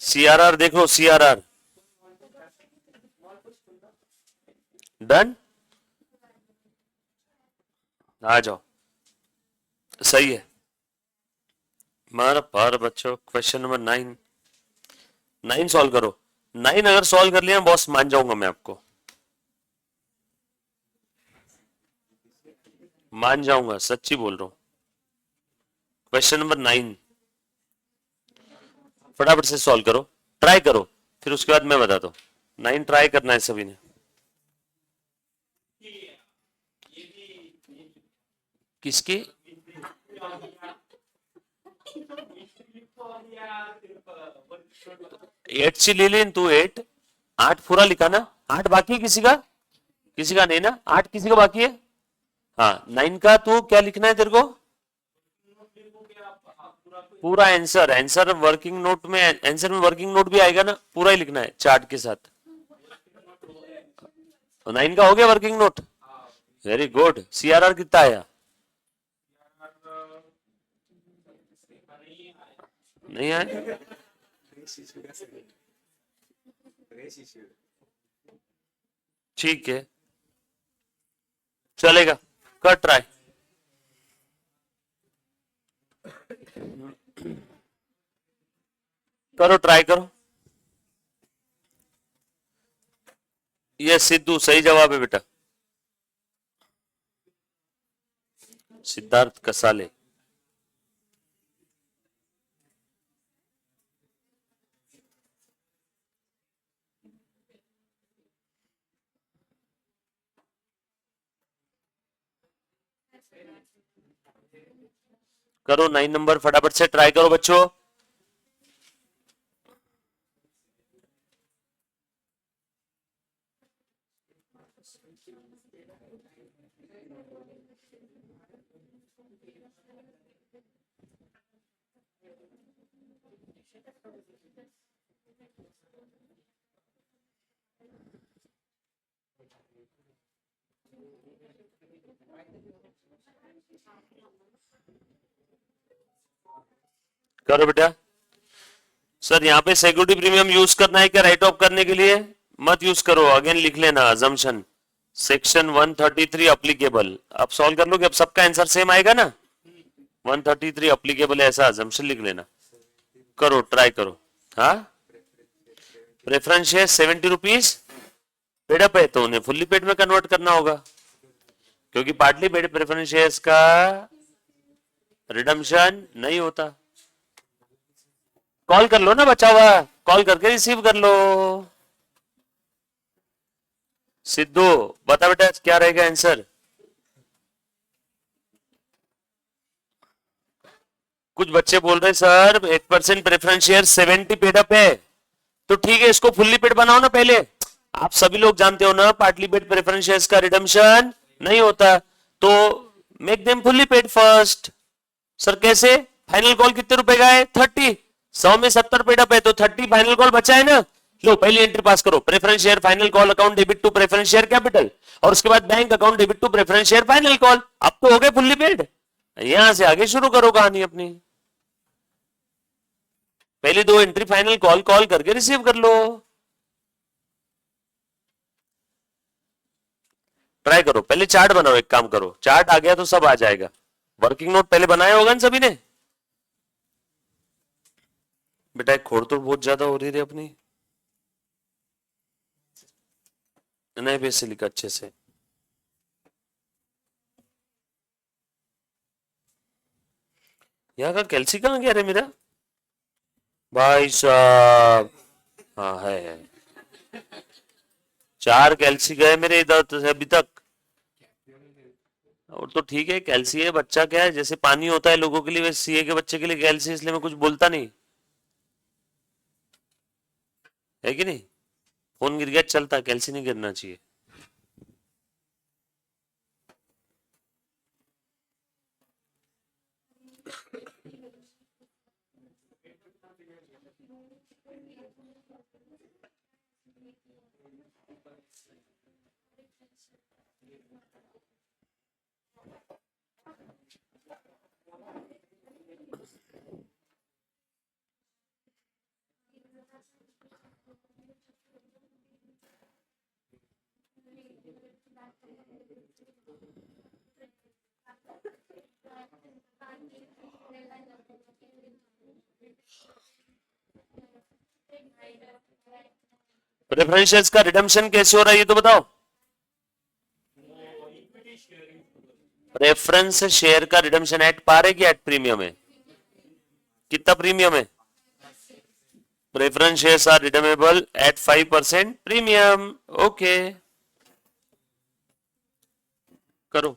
Speaker 1: सीआरआर देख लो, सीआरआर डन। आ जाओ, सही है। मार पार बच्चों, क्वेश्चन नंबर 9। 9 सॉल्व करो। 9 अगर सॉल्व कर लिया बॉस मान जाऊंगा मैं आपको, मान जाऊंगा, सच्ची बोल रहा हूं। क्वेश्चन नंबर 9 फटाफट से सॉल्व करो, ट्राई करो, फिर उसके बाद मैं बताता हूँ। 9 ट्राई करना है सभी ने। किसकी? 8 सी ले लेन तू, 8। 8 पूरा लिखा ना? 8 बाकी है किसी का? किसी का नहीं ना? 8 किसी का बाकी है? हाँ, 9 का तू क्या लिखना है तेरे को? पूरा आंसर, आंसर वर्किंग नोट में, आंसर में वर्किंग नोट भी आएगा ना, पूरा ही लिखना है चार्ट के साथ। 9 का हो गया working note, very good. CRR कितना आया? नहीं आया? ठीक है, चलेगा, कर ट्राई। करो, ट्राई करो। ये सिद्धू सही जवाब है बेटा, सिद्धार्थ कसाले। करो 9 नंबर फटाफट से ट्राई करो बच्चों। करो बेटा। सर यहाँ पे सिक्योरिटी प्रीमियम यूज करना है क्या राइट ऑफ करने के लिए? मत यूज करो, अगेन लिख लेना अजम्पशन, सेक्शन 133 अप्लीकेबल। आप सॉल्व कर लोगे, अब सबका आंसर सेम आएगा ना? 133 अप्लीकेबल है ऐसा अजम्पशन लिख लेना। करो, ट्राई करो। हाँ, preference share 70 rupees paid up है तो उन्हें फुल्ली पेड में कन्वर्ट करना होगा, क्योंकि पार्टली पेड प्रेफरेंस शेयर्स का रिडम्पशन नहीं होता। कॉल कर लो ना बचा हुआ, कॉल करके रिसीव कर लो। सिद्धू बता बेटा क्या रहेगा आंसर? कुछ बच्चे बोल रहे sir 8% preference share 70 paid up है, तो ठीक है इसको फुल्ली पेड बनाओ ना पहले। आप सभी लोग जानते हो ना पार्टली पेड प्रेफरेंस शेयर्स का रिडम्पशन नहीं होता, तो make them fully paid first. Sir कैसे? फाइनल कॉल कितने रुपए का है? 30। 100 में 70 पेड अप है तो 30 फाइनल कॉल बचा है ना। लो पहली एंट्री पास करो, preference share final call account debit to preference share capital, और उसके बाद bank account debit to preference share final call. अब तो हो गए फुल्ली पेड। यहां से आगे शुरू करो कहानी अपनी। पहले दो एंट्री फाइनल कॉल कॉल करके रिसीव कर लो। ट्राई करो, पहले चार्ट बनाओ, एक काम करो, चार्ट आ गया तो सब आ जाएगा। वर्किंग नोट पहले बनाया होगा ना सभी ने? बेटा एक खोड़ तो बहुत ज्यादा हो रही है अपनी, नए पेज से लिखा अच्छे से। यहाँ का कैल्सी कहाँ गया रे मेरा भाई साहब? हाँ है, 4 कैल्सी गए मेरे इधर तो अभी तक। और तो ठीक है, कैल्सी है, बच्चा क्या है, जैसे पानी होता है लोगों के लिए वैसे सीए के बच्चे के लिए कैल्सी, इसलिए मैं कुछ बोलता नहीं, है कि नहीं? फोन गिर गया चलता, कैल्सी नहीं गिरना चाहिए। प्रेफरेंस शेयर्स का रिडम्पशन कैसे हो रहा है ये तो बताओ। प्रेफरेंस शेयर का रिडम्पशन एट पार है कि एट प्रीमियम है? कितना प्रीमियम है? Preference shares are redeemable at 5% premium. Okay करो।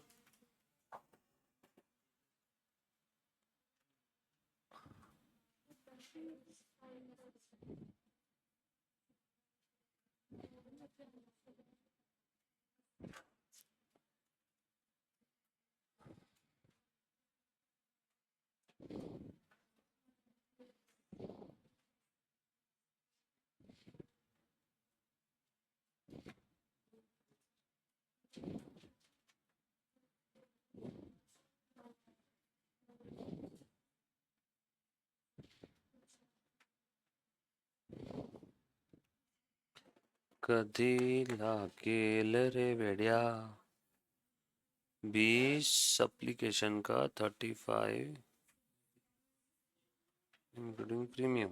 Speaker 1: कधी लागेल रे वेड्या 20 एप्लीकेशन का 35 इंक्लूडिंग प्रीमियम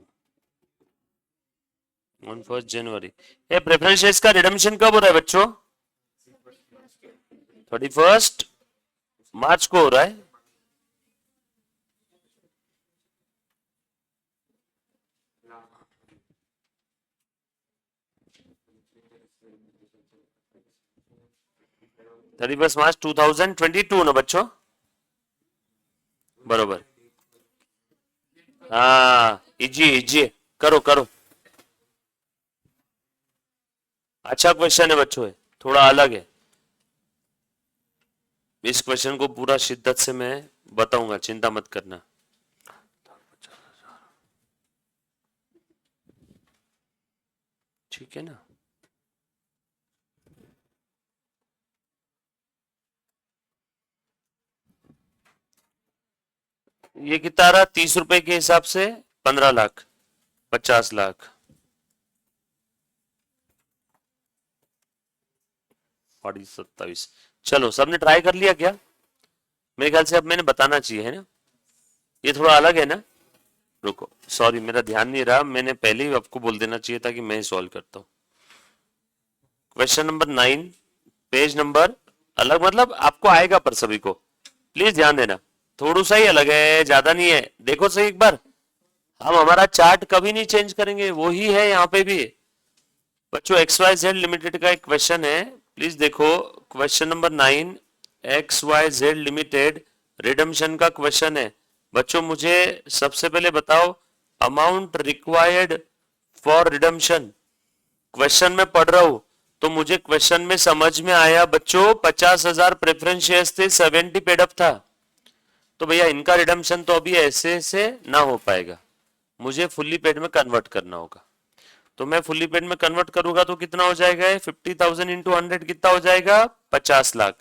Speaker 1: ऑन 1 जनवरी। ये प्रेफरेंस शेयर्स का रिडम्पशन कब हो रहा है बच्चों? 31 मार्च को हो रहा है। थर्टी फर्स्ट मार्च 2022 ना बच्चों? बरोबर। हाँ इजी इजी करो करो। अच्छा क्वेश्चन है बच्चों, है थोड़ा अलग है। इस क्वेश्चन को पूरा शिद्दत से मैं बताऊंगा, चिंता मत करना। ठीक है ना? ये कितना रहा 30 रुपए के हिसाब से? 15 लाख, 50 लाख, 27। चलो सबने ट्राई कर लिया क्या? मेरे ख्याल से अब मैंने बताना चाहिए है ना? ये थोड़ा अलग है ना? रुको सॉरी मेरा ध्यान नहीं रहा, मैंने पहले ही आपको बोल देना चाहिए था कि मैं सॉल्व करता हूँ। क्वेश्चन नंबर 9 पेज नंबर अलग, मतलब आपको आएगा पर सभी को प्लीज ध्यान देना। थोड़ा सा ही अलग है, ज्यादा नहीं है। देखो सही एक बार, हम हमारा चार्ट कभी नहीं चेंज करेंगे, वो ही है यहाँ पे भी। बच्चों एक्स वाई जेड लिमिटेड का एक क्वेश्चन है, प्लीज देखो। Question number 9 X Y Z limited redemption का क्वेश्चन है। बच्चों मुझे सबसे पहले बताओ amount required for redemption. Question में पढ़ रहा हूं तो मुझे क्वेश्चन में समझ में आया बच्चों 50,000 प्रेफरेंस शेयर्स थे, 70 पेड अप था। तो भैया इनका रिडम्पशन तो अभी ऐसे से ना हो पाएगा, मुझे फुल्ली पेड में कन्वर्ट करना होगा। तो मैं फुल्ली पेड में कन्वर्ट करूंगा तो कितना हो जाएगा? 50,000 इंटू 100 कितना हो जाएगा? 50 लाख।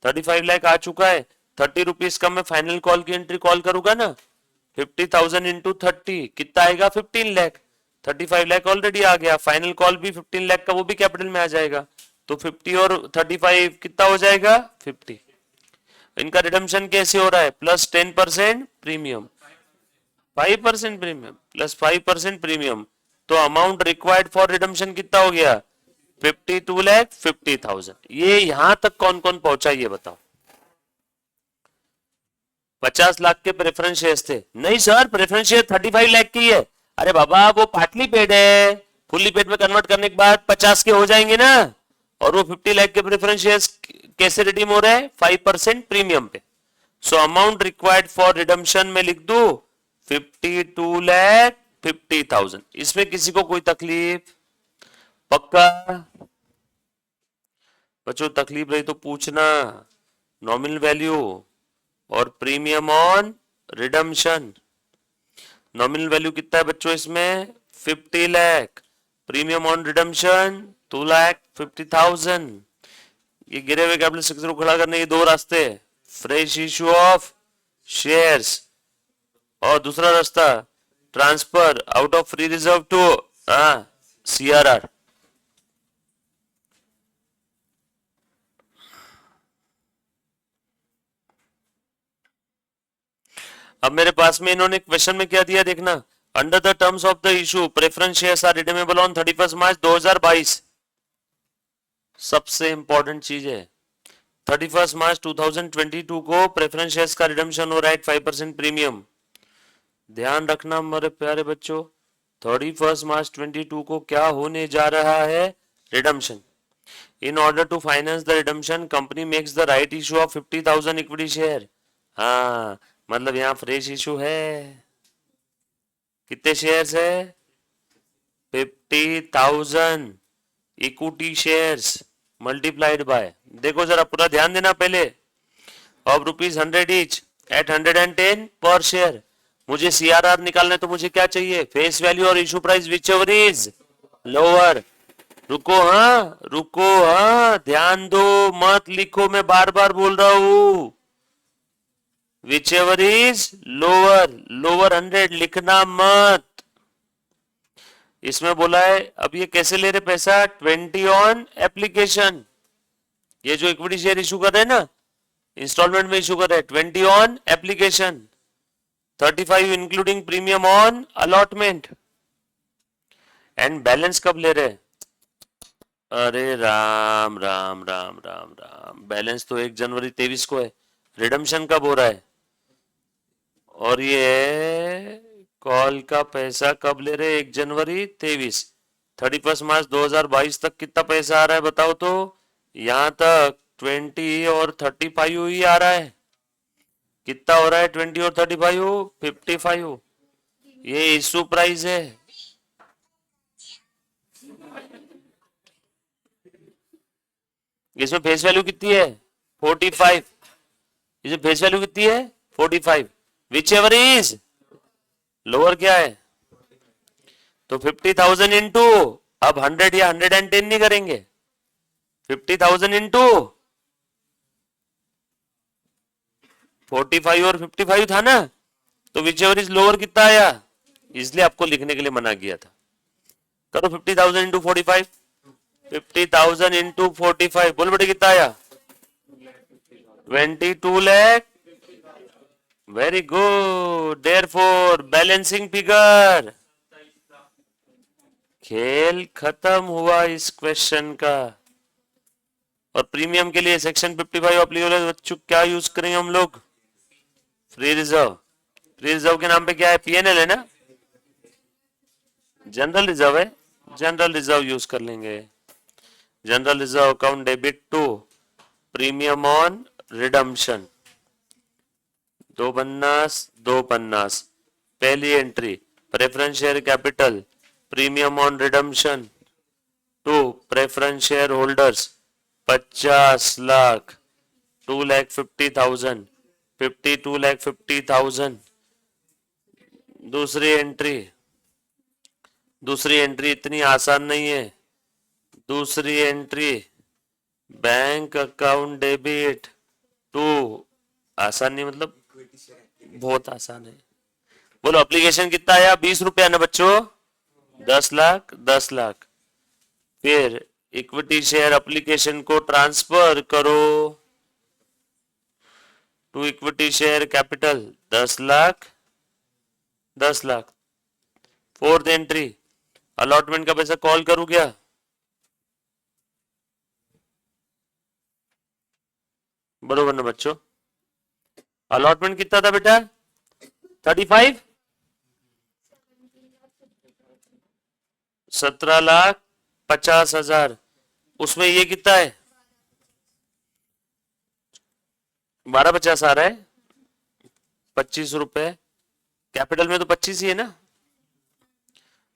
Speaker 1: 35 लाख आ चुका है। 30 रुपीज का मैं फाइनल कॉल की एंट्री कॉल करूंगा ना, 50,000 इंटू 30 कितना आएगा? 15 लाख। 35 लाख ऑलरेडी आ गया, फाइनल कॉल भी 15 लाख का वो भी कैपिटल में आ जाएगा। तो 50 और 35 कितना हो जाएगा? 50। इनका रिडम्पशन कैसे हो रहा है? Plus 10% premium, 5% premium plus 5% premium. तो अमाउंट रिक्वायर्ड फॉर रिडम्पशन कितना हो गया? 52,50,000। ये यहां तक कौन कौन पहुंचा ये बताओ। 50 लाख के प्रेफरेंस शेयर्स थे? नहीं सर प्रेफरेंस शेयर 35 लाख की है। अरे बाबा वो पार्टली पेड है, फुल्ली पेड में कन्वर्ट करने के बाद 50 के हो जाएंगे ना। और वो 50 लाख के प्रेफरेंस शेयर्स कैसे रिडीम हो रहे हैं? 5% प्रीमियम पे। So amount required for redemption में लिख दू 52,50,000। इसमें किसी को कोई तकलीफ? पक्का? बच्चों तकलीफ रही तो पूछना। नॉमिनल वैल्यू और premium on redemption. Nominal value कितना है बच्चों इसमें? 50 लाख। Premium on redemption 2,50,000। ये गिरे हुए कैपिटल स्ट्रक्चर को खड़ा करने के दो रास्ते, फ्रेश इश्यू ऑफ शेयर्स और दूसरा रास्ता transfer out of free reserve to CRR. अब मेरे पास में इन्होंने क्वेश्चन में क्या दिया देखना, under the terms of the issue preference shares are redeemable on 31 March 2022। सबसे इंपॉर्टेंट चीज है 31 मार्च 2022 को प्रेफरेंस शेयर्स का रिडम्पशन हो रहा है 5% प्रीमियम। ध्यान रखना मेरे प्यारे बच्चों, 31 मार्च 22 को क्या होने जा रहा है, redemption. In order to finance the redemption company makes the right issue of 50,000 equity share. हाँ मतलब यहाँ फ्रेश इशू है। कितने शेयर्स है, 50,000 इक्विटी शेयर्स मल्टीप्लाइड बाय, देखो जरा पूरा ध्यान देना पहले, ऑफ ₹100 ईच एट 110 पर शेयर। मुझे सीआरआर निकालना है तो मुझे क्या चाहिए, फेस वैल्यू और issue price which ever is lower. रुको हाँ ध्यान दो, मत लिखो, मैं बार बार बोल रहा हूं, which ever is lower, lower 100 लिखना मत। इसमें बोला है अब ये कैसे ले रहे पैसा, 20 ऑन एप्लीकेशन। ये जो इक्विटी शेयर इशू कर रहे हैं ना, इंस्टॉलमेंट में इशू कर रहे हैं, 20 on application, 35 including premium on allotment. And balance कब ले रहे हैं, अरे राम राम राम राम राम, बैलेंस तो 1 जनवरी 23 को है, रिडम्पशन कब हो रहा है, और ये कॉल का पैसा कब ले रहे, 1 जनवरी 23, 31 मार्च 2022 तक कितना पैसा आ रहा है बताओ तो, यहां तक 20 और 35 ही आ रहा है। कितना हो रहा है 20 और 35, 55। ये इशू प्राइस है, इसमें फेस वैल्यू कितनी है 45, इसमें फेस वैल्यू कितनी है 45, विच एवर इज लोअर क्या है, तो 50,000 इंटू, अब 100 या 110 नहीं करेंगे, 50,000 इंटू 45 और 55 था ना, तो विच एवर इज लोअर कितना आया, इसलिए आपको लिखने के लिए मना किया था। करो 50,000 इंटू 45, 50,000 इंटू 45, बोल बेटे कितना आया, 22 lakh. Very good, therefore balancing figure. खेल खत्म हुआ इस क्वेश्चन का। और प्रीमियम के लिए सेक्शन 55 एप्लीकेबल बच्चों क्या यूज करेंगे हम लोग, फ्री रिजर्व। फ्री रिजर्व के नाम पे क्या है, पीएनएल है ना, जनरल रिजर्व है, जनरल रिजर्व यूज कर लेंगे। General reserve account debit to premium on redemption, दो पन्नास, पहली entry preference share capital premium on redemption to preference share holders 50 lakh, 2,50,000, 52,50,000। दूसरी एंट्री, दूसरी एंट्री इतनी आसान नहीं है, दूसरी entry bank account debit to, आसान नहीं मतलब बहुत आसान है। बोलो एप्लीकेशन कितना आया, 20 रुपया ना बच्चों, 10 लाख 10 लाख। फिर इक्विटी शेयर एप्लीकेशन को ट्रांसफर करो to equity share capital 10 lakh 10 lakh. Fourth entry allotment का पैसा कॉल करूं क्या, बरोबर ना बच्चों, अलॉटमेंट कितना था बेटा 35, 17,50,000, उसमें ये कितना है 12,50 आ रहा है, 25 रुपए, कैपिटल में तो 25 ही है ना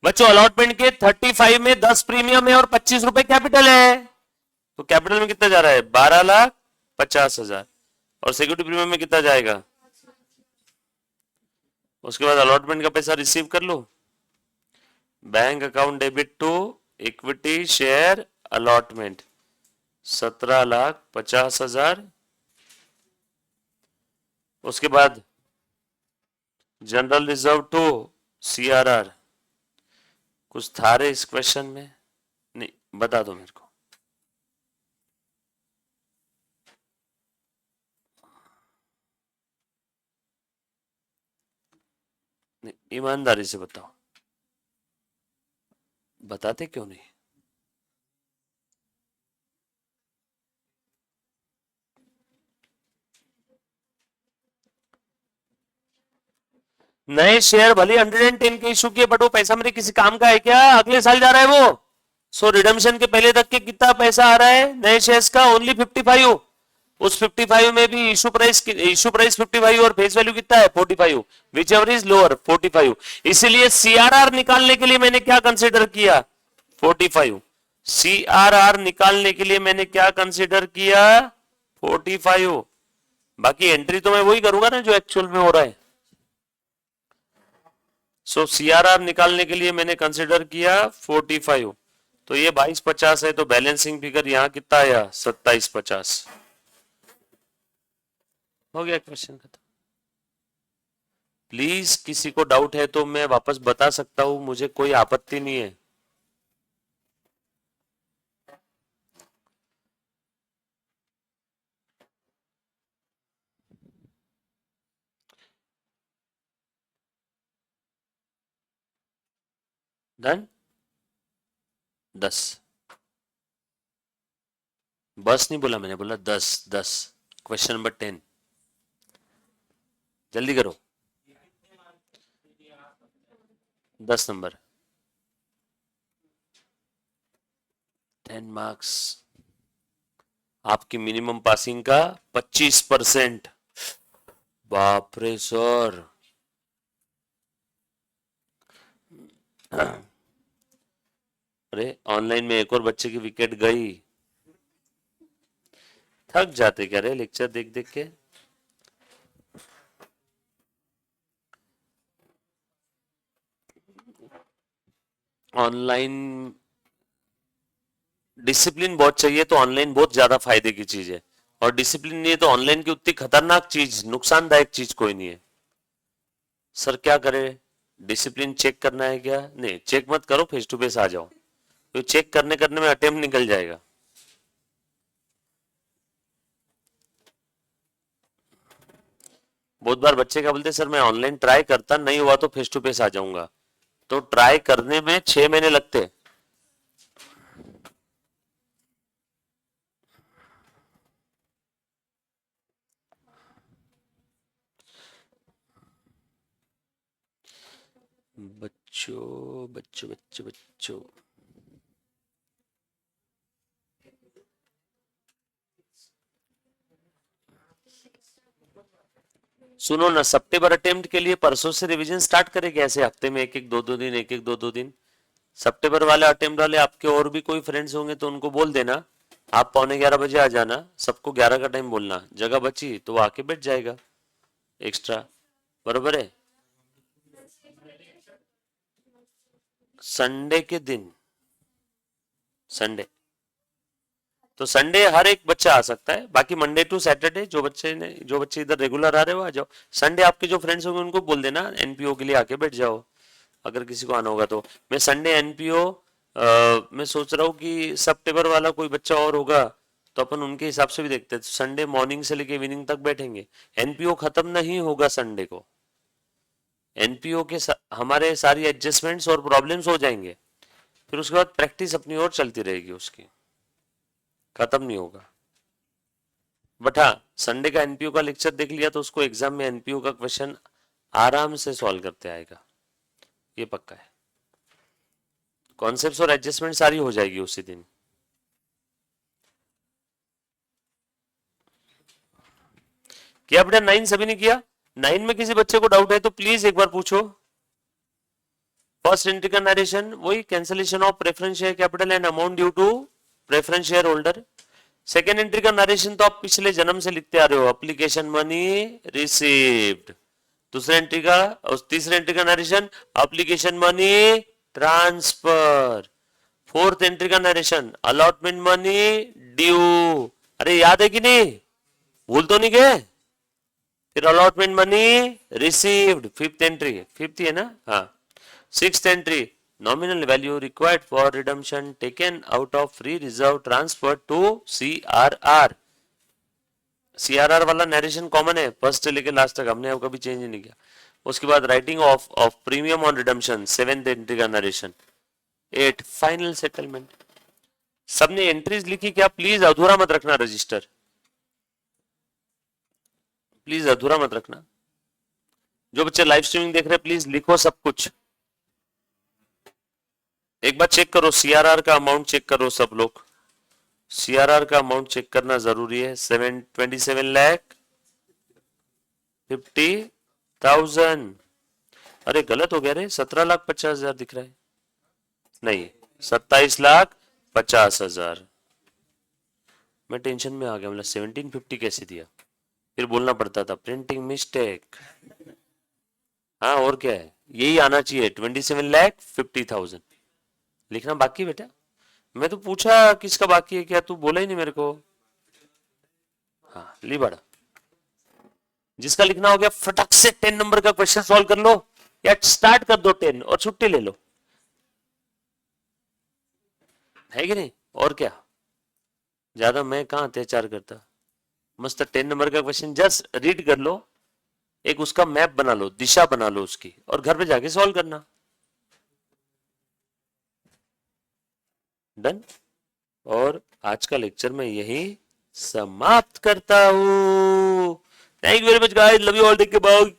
Speaker 1: बच्चों, अलॉटमेंट के 35 में 10 प्रीमियम है और 25 रुपए कैपिटल है, तो कैपिटल में कितना जा रहा है 12,50,000, और सिक्योरिटी प्रीमियम में कितना जाएगा, उसके बाद अलॉटमेंट का पैसा रिसीव कर लो, bank account debit to equity share allotment 17,50,000, उसके बाद जनरल रिजर्व टू सीआरआर। कुछ था रे इस क्वेश्चन में, नहीं बता दो मेरे को, नहीं, ईमानदारी से बताओ, बताते क्यों नहीं? नए शेयर भले 110 के इशू किए, बट वो पैसा मेरे किसी काम का है क्या? अगले साल जा रहा है वो। सो रिडम्शन के पहले तक के कितना पैसा आ रहा है नए शेयर्स का? ओनली 55। उस 55 में भी इशू प्राइस 55 और फेस वैल्यू कितना है 45, विच एवर इज लोअर 45। इसीलिए सीआरआर निकालने के लिए मैंने क्या कंसिडर किया? 45। सीआरआर निकालने के लिए मैंने क्या कंसिडर किया? 45। बाकी एंट्री तो मैं वही करूंगा ना जो एक्चुअल में हो रहा है। सो सीआरआर निकालने के लिए मैंने कंसिडर किया 45। तो ये 2250 है, तो बैलेंसिंग फिगर यहां कितना आया? 2750। हो गया क्वेश्चन खत्म। प्लीज किसी को डाउट है तो मैं वापस बता सकता हूं, मुझे कोई आपत्ति नहीं है। डन। 10। बस नहीं बोला मैंने, बोला 10 10। क्वेश्चन नंबर 10, जल्दी करो। 10 नंबर, 10 मार्क्स। आपकी मिनिमम पासिंग का 25%। बाप रे सर। अरे ऑनलाइन में एक और बच्चे की विकेट गई। थक जाते क्या रे लेक्चर देख देख के? ऑनलाइन डिसिप्लिन बहुत चाहिए, तो ऑनलाइन बहुत ज्यादा फायदे की चीज है। और डिसिप्लिन नहीं है तो ऑनलाइन की उतनी खतरनाक चीज, नुकसानदायक चीज कोई नहीं है। सर क्या करे? डिसिप्लिन चेक करना है क्या? नहीं चेक मत करो, फेस टू फेस आ जाओ, तो चेक करने करने में अटेम्प्ट निकल जाएगा। बहुत बार बच्चे क्या बोलते, सर मैं ऑनलाइन ट्राई करता, नहीं हुआ तो फेस टू फेस आ जाऊंगा। तो ट्राई करने में 6 महीने लगते। बच्चों बच्चों बच्चों बच्चों, सुनो ना, सितंबर अटेम्प्ट के लिए परसों से रिवीजन स्टार्ट करेंगे, ऐसे हफ्ते में एक एक दो दो दिन, एक एक दो दो दिन। सितंबर वाले अटेम्प्ट वाले आपके और भी कोई फ्रेंड्स होंगे तो उनको बोल देना, आप 11:15 बजे आ जाना, सबको 11 का टाइम बोलना, जगह बची तो वो आके बैठ जाएगा एक्स्ट्रा। बरोबर है? संडे के दिन, संडे, तो संडे हर एक बच्चा आ सकता है, बाकी मंडे टू सैटरडे जो बच्चे इधर रेगुलर आ रहे हो आ जाओ। संडे आपके जो फ्रेंड्स होंगे उनको बोल देना एनपीओ के लिए आके बैठ जाओ, अगर किसी को आना होगा तो। मैं संडे एनपीओ, मैं सोच रहा हूँ कि सितंबर वाला कोई बच्चा और होगा तो अपन उनके हिसाब से भी देखते हैं, तो संडे मॉर्निंग से लेके इवनिंग तक बैठेंगे। एनपीओ खत्म नहीं होगा संडे को, एनपीओ के हमारे सारी एडजस्टमेंट्स और प्रॉब्लम्स हो जाएंगे, फिर उसके बाद प्रैक्टिस अपनी ओर चलती रहेगी, उसकी खत्म नहीं होगा। बट हाँ, संडे का एनपीओ का लेक्चर देख लिया तो उसको एग्जाम में एनपीओ का क्वेश्चन आराम से सॉल्व करते आएगा, ये पक्का है। कॉन्सेप्ट्स और एडजस्टमेंट सारी हो जाएगी उसी दिन। क्या बेटा 9 सभी ने किया? 9 में किसी बच्चे को डाउट है तो प्लीज एक बार पूछो। फर्स्ट एंट्री का नरेशन वही, cancellation of preference share capital and amount due to preference share holder. Second entry का नरेशन तो आप पिछले जन्म से लिखते आ रहे हो, एप्लीकेशन मनी रिसीव्ड। दूसरे एंट्री का और तीसरे एंट्री का narration, application money transfer. Fourth entry का नरेशन, अलॉटमेंट मनी ड्यू। अरे याद है कि नहीं? भूल तो नहीं गए? फिर allotment money received, fifth entry, fifth है ना? हाँ। Sixth entry, nominal value required for redemption taken out of free reserve transferred to CRR। CRR वाला नरेशन कॉमन है, फर्स्ट से लेके लास्ट तक, हमने कभी चेंज नहीं किया। उसके बाद writing of premium on redemption, 7th entry का नरेशन, 8 फाइनल सेटलमेंट। सबने एंट्रीज लिखी क्या? प्लीज अधूरा मत रखना रजिस्टर, प्लीज अधूरा मत रखना। जो बच्चे लाइव स्ट्रीमिंग देख रहे हैं प्लीज लिखो सब कुछ। एक बार चेक करो सीआरआर का अमाउंट, चेक करो सब लोग, सीआरआर का अमाउंट चेक करना जरूरी है। 27,50,000। अरे गलत हो गया रे, 17,50,000 दिख रहा है, नहीं 27,50,000। मैं टेंशन में आ गया, मतलब 1750 कैसे दिया, फिर बोलना पड़ता था प्रिंटिंग मिस्टेक। हाँ और क्या है, यही आना चाहिए 27,50,000 लिखना बाकी बेटा। मैं तो पूछा किसका बाकी है क्या, तू बोला ही नहीं मेरे को। हाँ ली बड़ा, जिसका लिखना हो गया फटक से 10 नंबर का क्वेश्चन सॉल्व कर लो, या स्टार्ट कर दो 10 और छुट्टी ले लो, है कि नहीं? और क्या, ज्यादा मैं कहां अत्याचार करता। मस्त 10 नंबर का क्वेश्चन जस्ट रीड कर लो, एक उसका मैप बना लो, दिशा बना लो उसकी, और घर पे जाके सॉल्व करना। डन। और आज का लेक्चर मैं यही समाप्त करता हूं। Thank you very much guys, love you all, take care, bye.